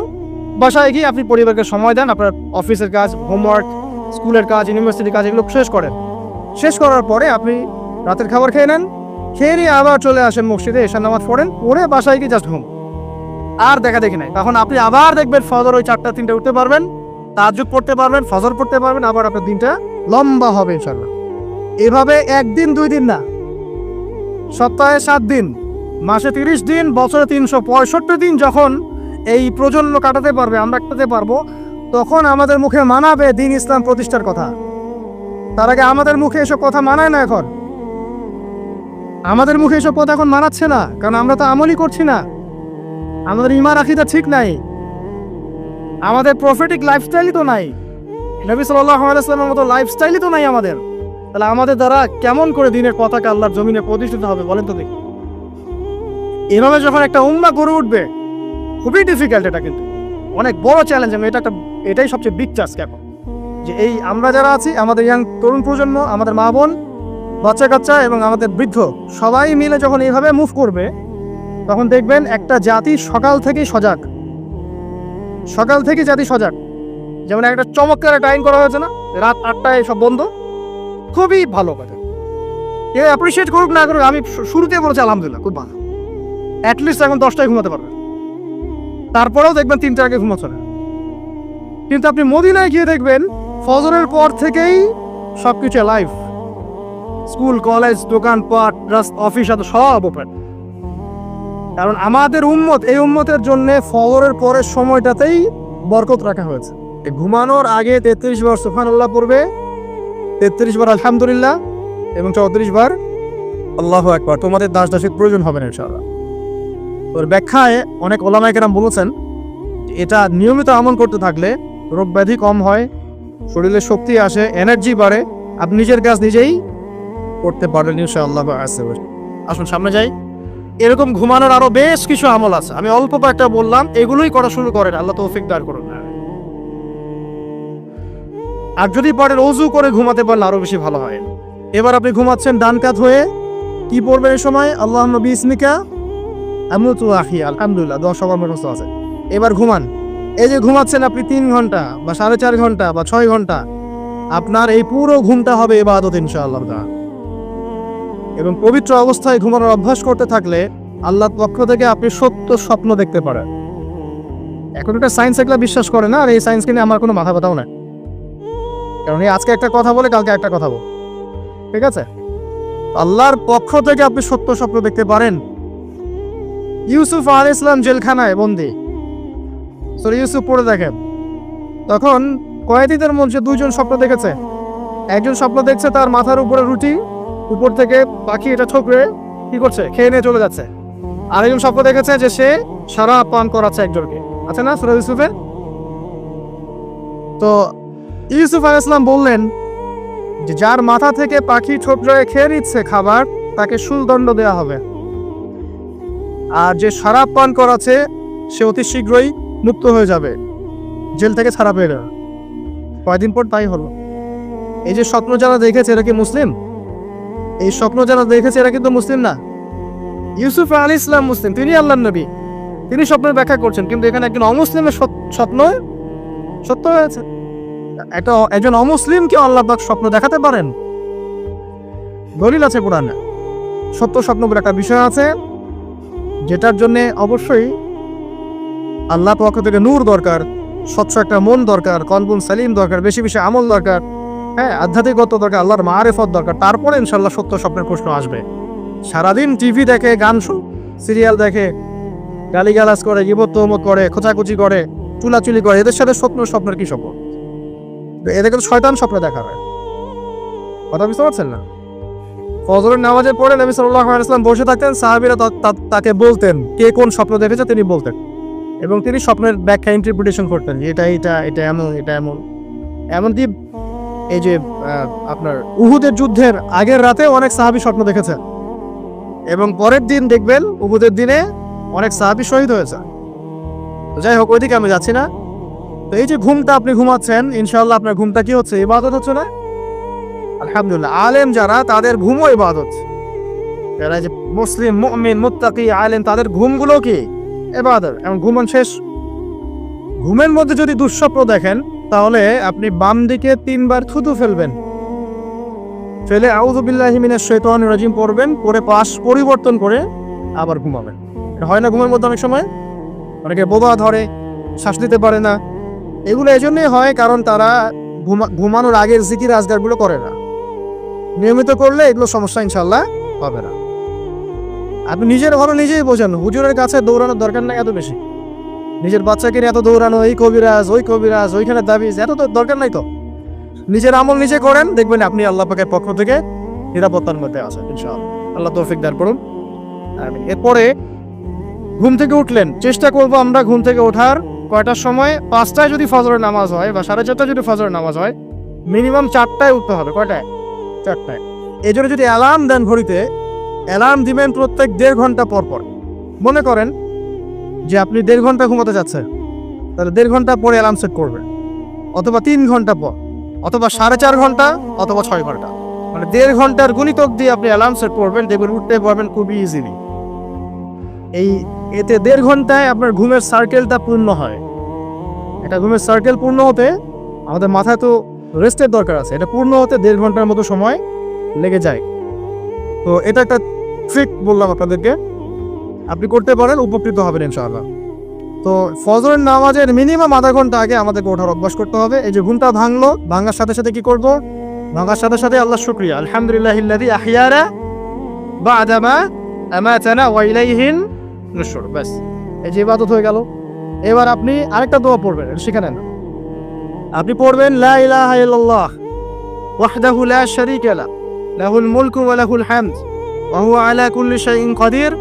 বাসায় গিয়ে আপনি পরিবারকে সময় দেন, আপনার অফিসের কাজ, হোমওয়ার্ক, স্কুলের কাজ, ইউনিভার্সিটির কাজ, এগুলো শেষ করেন। শেষ করার পরে আপনি রাতের খাবার খেয়ে নেন, খেয়ে নিয়ে আবার চলে আসেন মসজিদে, এশার নামাজ পড়েন, পড়ে বাসায় গিয়ে জাস্ট ঘুম। আর দেখা দেখি নাই। তখন আপনি আবার দেখবেন ফজর ওই 4টা 3টে উঠতে পারবেন, তাহাজ্জুদ পড়তে পারবেন, ফজর পড়তে পারবেন, আবার আপনার দিনটা লম্বা হবে ইনশাআল্লাহ। এভাবে 1 দিন 2 দিন না, সপ্তাহে 7 দিন, মাসে 30 দিন, বছরে 365 দিন যখন এই প্রজন্ম কাটাতে পারবে, আমরা কাটাতে পারবো, তখন আমাদের মুখে মানাবে দ্বীন ইসলাম প্রতিষ্ঠার কথা। তার আগে আমাদের মুখে এসব কথা মানায় না। এখন আমাদের মুখে এসব কথা এখন মানাচ্ছে না, কারণ আমরা তো আমলই করছি না। আমাদের ঈমান আকীদা ঠিক নাই, আমাদের প্রফেটিক লাইফস্টাইলই তো নাই, নবী সাল্লাল্লাহু আলাইহি ওয়াসাল্লামের মতো লাইফস্টাইলই তো নাই আমাদের। তাহলে আমাদের দ্বারা কেমন করে দ্বীনের পতাকা আল্লাহর জমিনে প্রতিষ্ঠিত হবে বলেন তো দেখি? এভাবে যখন একটা উম্মাহ গড়ে উঠবে, খুবই ডিফিকাল্ট। এটা কিন্তু অনেক বড় চ্যালেঞ্জ। এটাই সবচেয়ে বিগ টাস্ক এখন, যে এই আমরা যারা আছি, আমাদের ইয়াং তরুণ প্রজন্ম, আমাদের মা বোন, বাচ্চা কাচ্চা এবং আমাদের বৃদ্ধ, সবাই মিলে যখন এইভাবে মুভ করবে, তখন দেখবেন একটা জাতি সকাল থেকেই সজাগ। সকাল থেকে জাতি সজাগ। যেমন একটা চমৎকার একটা আইন করা হয়েছে না, রাত 8টায় সব বন্ধ, খুবই ভালো কথা। কেউ অ্যাপ্রিসিয়েট করুক না করুক, আমি শুরুতে বলেছি আলহামদুলিল্লাহ, খুব ভালো। অ্যাটলিস্ট এখন 10টায় ঘুমাতে পারবেন। তারপরেও দেখবেন 3টার আগে ঘুমাচ্ছে না। কিন্তু আপনি মদিনায় গিয়ে দেখবেন ফজরের পর থেকেই সবকিছু লাইভ, স্কুল, কলেজ, দোকানপাট, অফিস, সব ওপেন। কারণ আমাদের উম্মত, এই উম্মতের জন্য ফজরের পরের সময়টাতেই বরকত রাখা হয়েছে। ঘুমানোর আগে 33 বার সুবহানাল্লাহ পড়বে, 33 বার আলহামদুলিল্লাহ, এবং 34 বার আল্লাহু আকবার। তোমাদের দাস-দাসীর প্রয়োজন হবে না ইনশাআল্লাহ। ওর ব্যাখ্যায় অনেক ওলামায়ে কেরাম বলেছেন, এটা নিয়মিত আমল করতে থাকলে রোগ ব্যাধি কম হয়, শরীরে শক্তি আসে, এনার্জি বাড়ে, আপনি নিজের কাজ নিজেই করতে পারবেন ইনশাআল্লাহ। আসুন সামনে যাই। এরকম ঘুমানোর আরো বেশ কিছু আমল আছে, আমি অল্প কয়েকটা বললাম, এগুলোই করা শুরু করেন, আল্লাহ তৌফিক দান করুন। আর যদি পারেন ওযু করে ঘুমাতে পারলে আরো বেশি ভালো হয়। এবার আপনি ঘুমাচ্ছেন ডান কাত হয়ে, কি পড়বেন এই সময়? আল্লাহুম্মা বিসমিকা আমুতু ওয়া আহইয়া, আলহামদুলিল্লাহ, দোয়া সবার মুখস্থ আছে। এবার ঘুমান। এই যে ঘুমাচ্ছেন আপনি 3 ঘন্টা বা 4.5 ঘন্টা বা 6 ঘন্টা, আপনার এই পুরো ঘুমটা হবে ইবাদত ইনশাআল্লাহ। এবং পবিত্র অবস্থায় ঘুমানোর অভ্যাস করতে থাকলে আল্লাহর পক্ষ থেকে আপনি সত্য স্বপ্ন দেখতে পারেন। এখন একটা সায়েন্স এগুলো বিশ্বাস করে না, আর এই সায়েন্সকে নিয়ে আমার কোনো মাথা ব্যথাও না। কারণ এই আজকে একটা কথা বলে কালকে একটা কথা বল, ঠিক আছে? আল্লাহর পক্ষ থেকে আপনি সত্য স্বপ্ন দেখতে পারেন। ইউসুফ আলাইহিস সালাম জেলখানায় বন্দী, সূরা ইউসুফ পড়ে দেখেন। তখন কয়েদিদের মধ্যে দুইজন স্বপ্ন দেখেছে। একজন স্বপ্ন দেখছে তার মাথার উপরে রুটি, উপর থেকে পাখি এটা ঠোকরে কি করছে, খেয়ে নিয়ে চলে যাচ্ছে। আরেকজন স্বপ্ন দেখেছে যে সে শরাব পান করাচ্ছে একজনকে, আছে না সূরা ইউসুফে। তো ইউসুফ আলাইহিস সালাম বললেন যে যার মাথা থেকে পাখি ঠোকরে খেয়ে নিচ্ছে খাবার, তাকে শুলদণ্ড দেওয়া হবে। আর যে শরাব পান করাচ্ছে সে অতি শীঘ্রই মুক্ত হয়ে যাবে, জেল থেকে ছাড়া পেয়ে যাবে। কয়দিন পর তাই হলো। এই যে স্বপ্ন যারা দেখেছে এরা কি মুসলিম? এই স্বপ্ন যারা দেখেছে এরা কিন্তু মুসলিম না। ইউসুফ আলাইহিস সালাম মুসলিম, তিনি আল্লাহর নবী, তিনি স্বপ্নের ব্যাখ্যা করছেন, কিন্তু এখানে একজন অমুসলিমের স্বপ্ন সত্য হয়েছে। একজন অমুসলিমকে আল্লাহ পাক স্বপ্ন দেখাতে পারেন, দলিল আছে কোরআনে। সত্য স্বপ্ন বলে একটা বিষয় আছে, যেটার জন্য অবশ্যই আল্লাহ পক্ষ থেকে নূর দরকার, স্বচ্ছ একটা মন দরকার, কলবুন সালিম দরকার, বেশি বেশি আমল দরকার, হ্যাঁ, আধ্যাত্মিকতা দরকার, আল্লাহর মারিফত দরকার। তারপরে ইনশাল্লাহ সত্য স্বপ্নের প্রশ্ন আসবে। সারাদিন টিভি দেখে, গান সিরিয়াল দেখে, গালিগালাজ করে, গীবত তহমত করে, খোঁচাকুচি করে, চুলাচুলি করে, এদের সাথে স্বপ্নের কি সম্পর্ক? এদের কিন্তু শয়তান স্বপ্ন দেখা হয়। কথা বুঝতে পারছেন না? ফজরের নামাজের পরে নবী সাল্লাল্লাহু আলাইহি ওয়াসাল্লাম বসে থাকতেন, সাহাবীরা তাকে বলতেন কে কোন স্বপ্ন দেখেছে, তিনি বলতেন, এবং তিনি স্বপ্নের ব্যাখ্যা ইন্টারপ্রিটেশন করতেন, এটা এটা এটা এমন, এটা এমন। এমনকি এই যে আপনার উহুদের যুদ্ধের আগের রাতে অনেক সাহাবী স্বপ্ন দেখেছেন, এবং পরের দিন দেখবেন উহুদের দিনে অনেক সাহাবী শহীদ হয়েছে। তো যাই হোক, ওইদিকে আমি যাচ্ছি না। তো এই যে ঘুমটা আপনি ঘুমাচ্ছেন, ইনশাআল্লাহ আপনার ঘুমটা কি হচ্ছে? ইবাদত হচ্ছে না? আলহামদুলিল্লাহ। আলেম যারা, তাদের ঘুমও ইবাদত। যারা যে মুসলিম, মুমিন, মুত্তাকি, আলেম, তাদের ঘুমগুলো কি ইবাদত। এবং ঘুমন শেষ, ঘুমের মধ্যে যদি দুঃস্বপ্ন দেখেন, তাহলে আপনি বাম দিকে 3 বার থুতু ফেলবেন, ফেলে আউযু বিল্লাহি মিনাশ শাইতানির রাজিম পড়বেন, পরে পাশ পরিবর্তন করে আবার ঘুমাবেন। এটা হয় না ঘুমের মধ্যে অনেক সময়? অনেকে বোবা ধরে, শ্বাস নিতে পারে না। এগুলো এজন্যই হয় কারণ তারা ঘুমানোর আগের জিকির আজগারগুলো করে না। নিয়মিত করলে এগুলো সমস্যা ইনশাল্লাহ হবে না। আপনি নিজের ঘরে নিজেই বোঝেন, হুজুরের কাছে দৌড়ানোর দরকার নাই এত বেশি। নিজের বাচ্চাকে এত দৌড়ানো, এই কবিরাজ, ওই কবিরাজ, ওইখানে দাবিজ, এত তো দরকার নাই। তো নিজের আমল নিজে করেন, দেখবেন আপনি আল্লাহ পাকের পক্ষ থেকে নিরাপত্তার মধ্যে আছেন ইনশাআল্লাহ। আল্লাহ তৌফিক দান করুন। এরপরে ঘুম থেকে উঠলেন, চেষ্টা করব আমরা ঘুম থেকে ওঠার কয়টার সময়? 5টায় যদি ফজরের নামাজ হয়, বা 4:30টায় যদি ফজরের নামাজ হয়, মিনিমাম 4টায় উঠতে হবে। কয়টায়? 4টায়। এই জন্য যদি অ্যালার্ম দেন ঘড়িতে, অ্যালার্ম দিবেন প্রত্যেক 1.5 ঘন্টা পর পর। মনে করেন যে আপনি 1.5 ঘন্টা ঘুমাতে যাচ্ছেন, তাহলে 1.5 ঘন্টা পরে অ্যালার্ম সেট করবেন, অথবা 3 ঘন্টা পর, অথবা 4.5 ঘন্টা, অথবা 6 ঘন্টা। মানে 1.5 ঘন্টার গুণিতক দিয়ে আপনি অ্যালার্ম সেট করবেন, দেখবেন উঠতে পারবেন খুবই ইজিলি। এতে 1.5 ঘন্টায় আপনার ঘুমের সার্কেলটা পূর্ণ হয়। এটা ঘুমের সার্কেল পূর্ণ হতে আমাদের মাথায় তো রেস্টের দরকার আছে, এটা পূর্ণ হতে 1.5 ঘন্টার মতো সময় লেগে যায়। তো এটা একটা ট্রিক বললাম আপনাদেরকে, আপনি করতে পারেন, উপকৃত হবেন ইনশাআল্লাহ। তো ফজরের নামাজের মিনিমাম আধা ঘন্টা আগে আমাদেরকে ওঠার অভ্যাস করতে হবে। এই যে ঘুমটা ভাঙলো, ভাঙার সাথে সাথে কি করব? ভাঙার সাথে সাথে আল্লাহ শুকরিয়া, আলহামদুলিল্লাহিল্লাযী আহইয়ানা বা'দা মা আমাতানা ওয়া ইলাইহিন নুশুর। বাস, এই যে ইবাদত হয়ে গেল। এবার আপনি আরেকটা দোয়া পড়বেন, শিখে নেন। আপনি পড়বেন লা ইলাহা ইল্লাল্লাহ ওয়াহদাহু লা শারীকা লাহু লাহুল মুলকু ওয়া লাহুল হামদ ওয়া হুয়া আলা কুল্লি শাইইন কাদির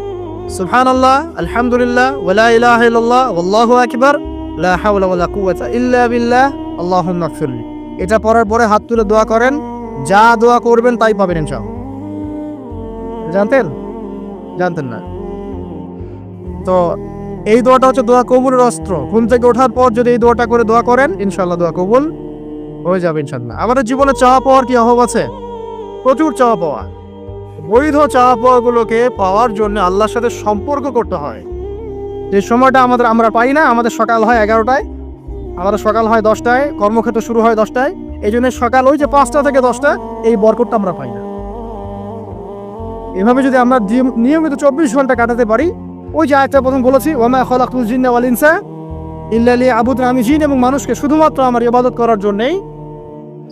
সুবহানাল্লাহ আলহামদুলিল্লাহ ওয়া লা ইলাহা ইল্লাল্লাহ ওয়াল্লাহু আকবার লা হাওলা ওয়া লা কুওয়াতা ইল্লা বিল্লাহ আল্লাহুম্মা ইগফিরলি। এটা পড়ার পরে হাত তুলে দোয়া করেন, যা দোয়া করবেন তাই পাবেন ইনশাআল্লাহ। জানতেন না? তো এই দোয়াটা হচ্ছে দোয়া কবুলের অস্ত্র। ঘুম থেকে ওঠার পর যদি এই দোয়াটা করে দোয়া করেন, ইনশাআল্লাহ দোয়া কবুল হয়ে যাবে ইনশাআল্লাহ। আমাদের জীবনে চাওয়া পাওয়ার কি অভাব আছে? প্রচুর চাওয়া পাওয়া। বৈধ চাওয়া পাওয়াগুলোকে পাওয়ার জন্য আল্লাহর সাথে সম্পর্ক করতে হয়। যে সময়টা আমরা পাই না, আমাদের সকাল হয় 11টায়, আমাদের সকাল হয় 10টায়, কর্মক্ষেত্র শুরু হয় 10টায়। এই জন্য সকাল ওই যে 5টা থেকে 10টা, এই বরকতটা আমরা পাই না। এভাবে যদি আমরা নিয়মিত 24 ঘন্টা কাটাতে পারি, ওই যে আয়াতটা প্রথম বলেছি, ওয়ামা খালাকতুল জিন্না ওয়াল ইনসা ইল্লা লিয়াবুদুন, আমি জিন এবং মানুষকে শুধুমাত্র আমার ইবাদত করার জন্যই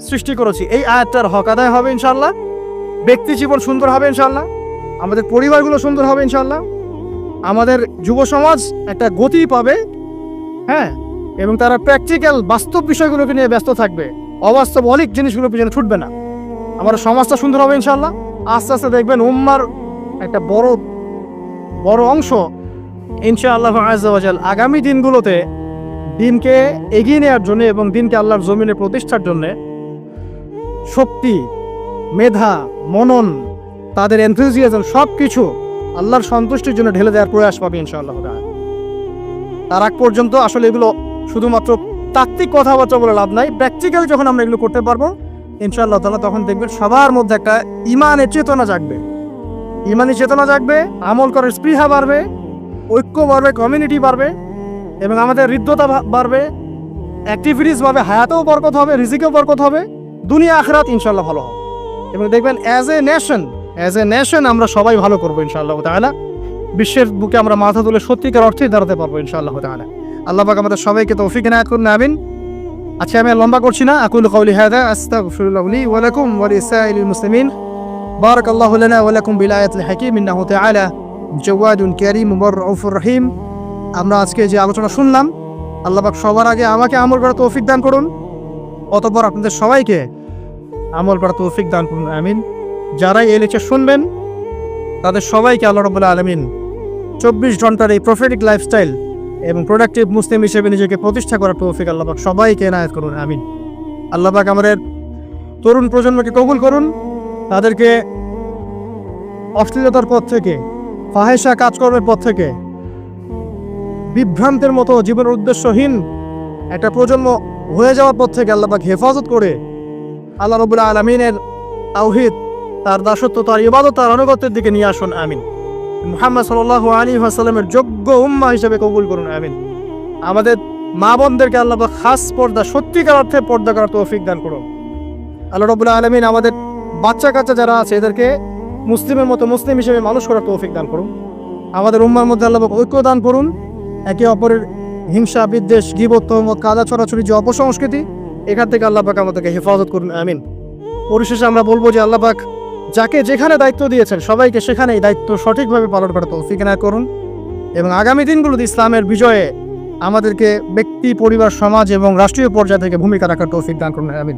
সৃষ্টি করেছি। এই আয়াতটার হক আদায় হবে ইনশাআল্লাহ। ব্যক্তি জীবন সুন্দর হবে ইনশাআল্লাহ, আমাদের পরিবারগুলো সুন্দর হবে ইনশাআল্লাহ, আমাদের যুব সমাজ একটা গতি পাবে, হ্যাঁ, এবং তারা প্র্যাকটিক্যাল বাস্তব বিষয়গুলোকে নিয়ে ব্যস্ত থাকবে, অবাস্তব অলিক জিনিসগুলো পিছনে ছুটবে না। আমাদের সমাজটা সুন্দর হবে ইনশাআল্লাহ। আস্তে আস্তে দেখবেন উম্মার একটা বড় অংশ ইনশাআল্লাহ আযজা ওয়া জাল আগামী দিনগুলোতে দিনকে এগিয়ে নেওয়ার জন্য এবং দিনকে আল্লাহর জমিনে প্রতিষ্ঠার জন্য শক্তি, মেধা, মনন, তাদের এনথুজিয়াজম সব কিছু আল্লাহর সন্তুষ্টির জন্য ঢেলে দেওয়ার প্রয়াস পাবে ইনশাআল্লাহ। তার আগ পর্যন্ত আসলে এগুলো শুধুমাত্র তাত্ত্বিক কথাবার্তা বলে লাভ নাই, প্র্যাকটিক্যাল যখন আমরা এগুলো করতে পারবো ইনশাআল্লাহ তাআলা, তখন দেখবেন সবার মধ্যে একটা ইমানের চেতনা জাগবে, ইমানি চেতনা জাগবে, আমল করার স্পৃহা বাড়বে, ঐক্য বাড়বে, কমিউনিটি বাড়বে, এবং আমাদের হৃদ্যতা বাড়বে, অ্যাক্টিভিটিস বাড়বে, হায়াতেও বরকত হবে, রিজিকেও বরকত হবে, দুনিয়া আখিরাত ইনশাআল্লাহ ভালো হবে। এবং দেখবেন অ্যাজ এ নেশন আমরা সবাই ভালো করবো ইনশাআল্লাহ তাআলা। বিশ্বের বুকে আমরা মাথা তুলে সত্যিকার অর্থেই দাঁড়াতে পারবো ইনশাআল্লাহ তাআলা। আল্লাহ পাক আমাদের সবাইকে তৌফিক এনায়েত করুন, আমিন। আচ্ছা, আমি লম্বা করছি না। আকুলু কাউলি হাযা আস্তাগফিরুল্লাহ লি ওয়া লাকুম ওয়া লিসাইরিল মুসলিমিন। বারাকাল্লাহু লানা ওয়া লাকুম বিল আয়াতিল হাকীম ইন্নাহু তাআলা জাওয়াদুন কারীম রাউফুর রহিম। আমরা আজকে যে আলোচনা শুনলাম, আল্লাহ পাক সবার আগে আমাকে আমল করার তৌফিক দান করুন, অতঃপর আপনাদের সবাইকে আমল করার তৌফিক দান করুন, আমিন। যারাই এই লেকচার শুনবেন তাদের সবাইকে আল্লাহ রাব্বুল আলামিন 24 ঘন্টার এই প্রফেটিক লাইফস্টাইল এবং প্রোডাক্টিভ মুসলিম হিসেবে নিজেকে প্রতিষ্ঠা করার তৌফিক আল্লাহ পাক সবাইকে এনায়েত করুন, আমিন। আল্লাহ পাক আমাদের তরুণ প্রজন্মকে কবুল করুন, তাদেরকে অশ্লীলতার পথ থেকে, ফাহেসা কাজকর্মের পথ থেকে, বিভ্রান্তের মতো জীবনের উদ্দেশ্যহীন একটা প্রজন্ম হয়ে যাওয়ার পথ থেকে আল্লাহ পাক হেফাজত করে আল্লাহ রাব্বুল আলামিনের তাওহীদ, তার দাসত্ব, তার ইবাদত, তার আনুগত্যের দিকে নিয়ে আসুন, আমিন। মুহাম্মদ সাল্লাল্লাহু আলাইহি ওয়াসাল্লামের যোগ্য উম্মাহ হিসেবে কবুল করুন, আমিন। আমাদের মা বোনদেরকে আল্লাহ পাক খাস পর্দা, সত্যিকার অর্থে পর্দা করার তৌফিক দান করুন। আল্লাহ রাব্বুল আলামিন আমাদের বাচ্চা কাচ্চা যারা আছে এদেরকে মুসলিমের মতো মুসলিম হিসেবে মানুষ করার তৌফিক দান করুন। আমাদের উম্মার মধ্যে আল্লাহ পাক ঐক্য দান করুন, একে অপরের হিংসা, বিদ্বেষ, গীবত, তহমত, কাদা ছড়াছড়ি যে অপসংস্কৃতি, এখান থেকে আল্লাহ পাক আমাদেরকে হেফাজত করুন, আমিন। পরিশেষে আমরা বলবো যে আল্লাহ পাক যাকে যেখানে দায়িত্ব দিয়েছেন সবাইকে সেখানে এই দায়িত্ব সঠিকভাবে পালন করার তৌফিক এনায়েত করুন, এবং আগামী দিনগুলোতে ইসলামের বিজয়ে আমাদেরকে ব্যক্তি, পরিবার, সমাজ এবং রাষ্ট্রীয় পর্যায় থেকে ভূমিকা রাখার তৌফিক দান করুন, আমিন।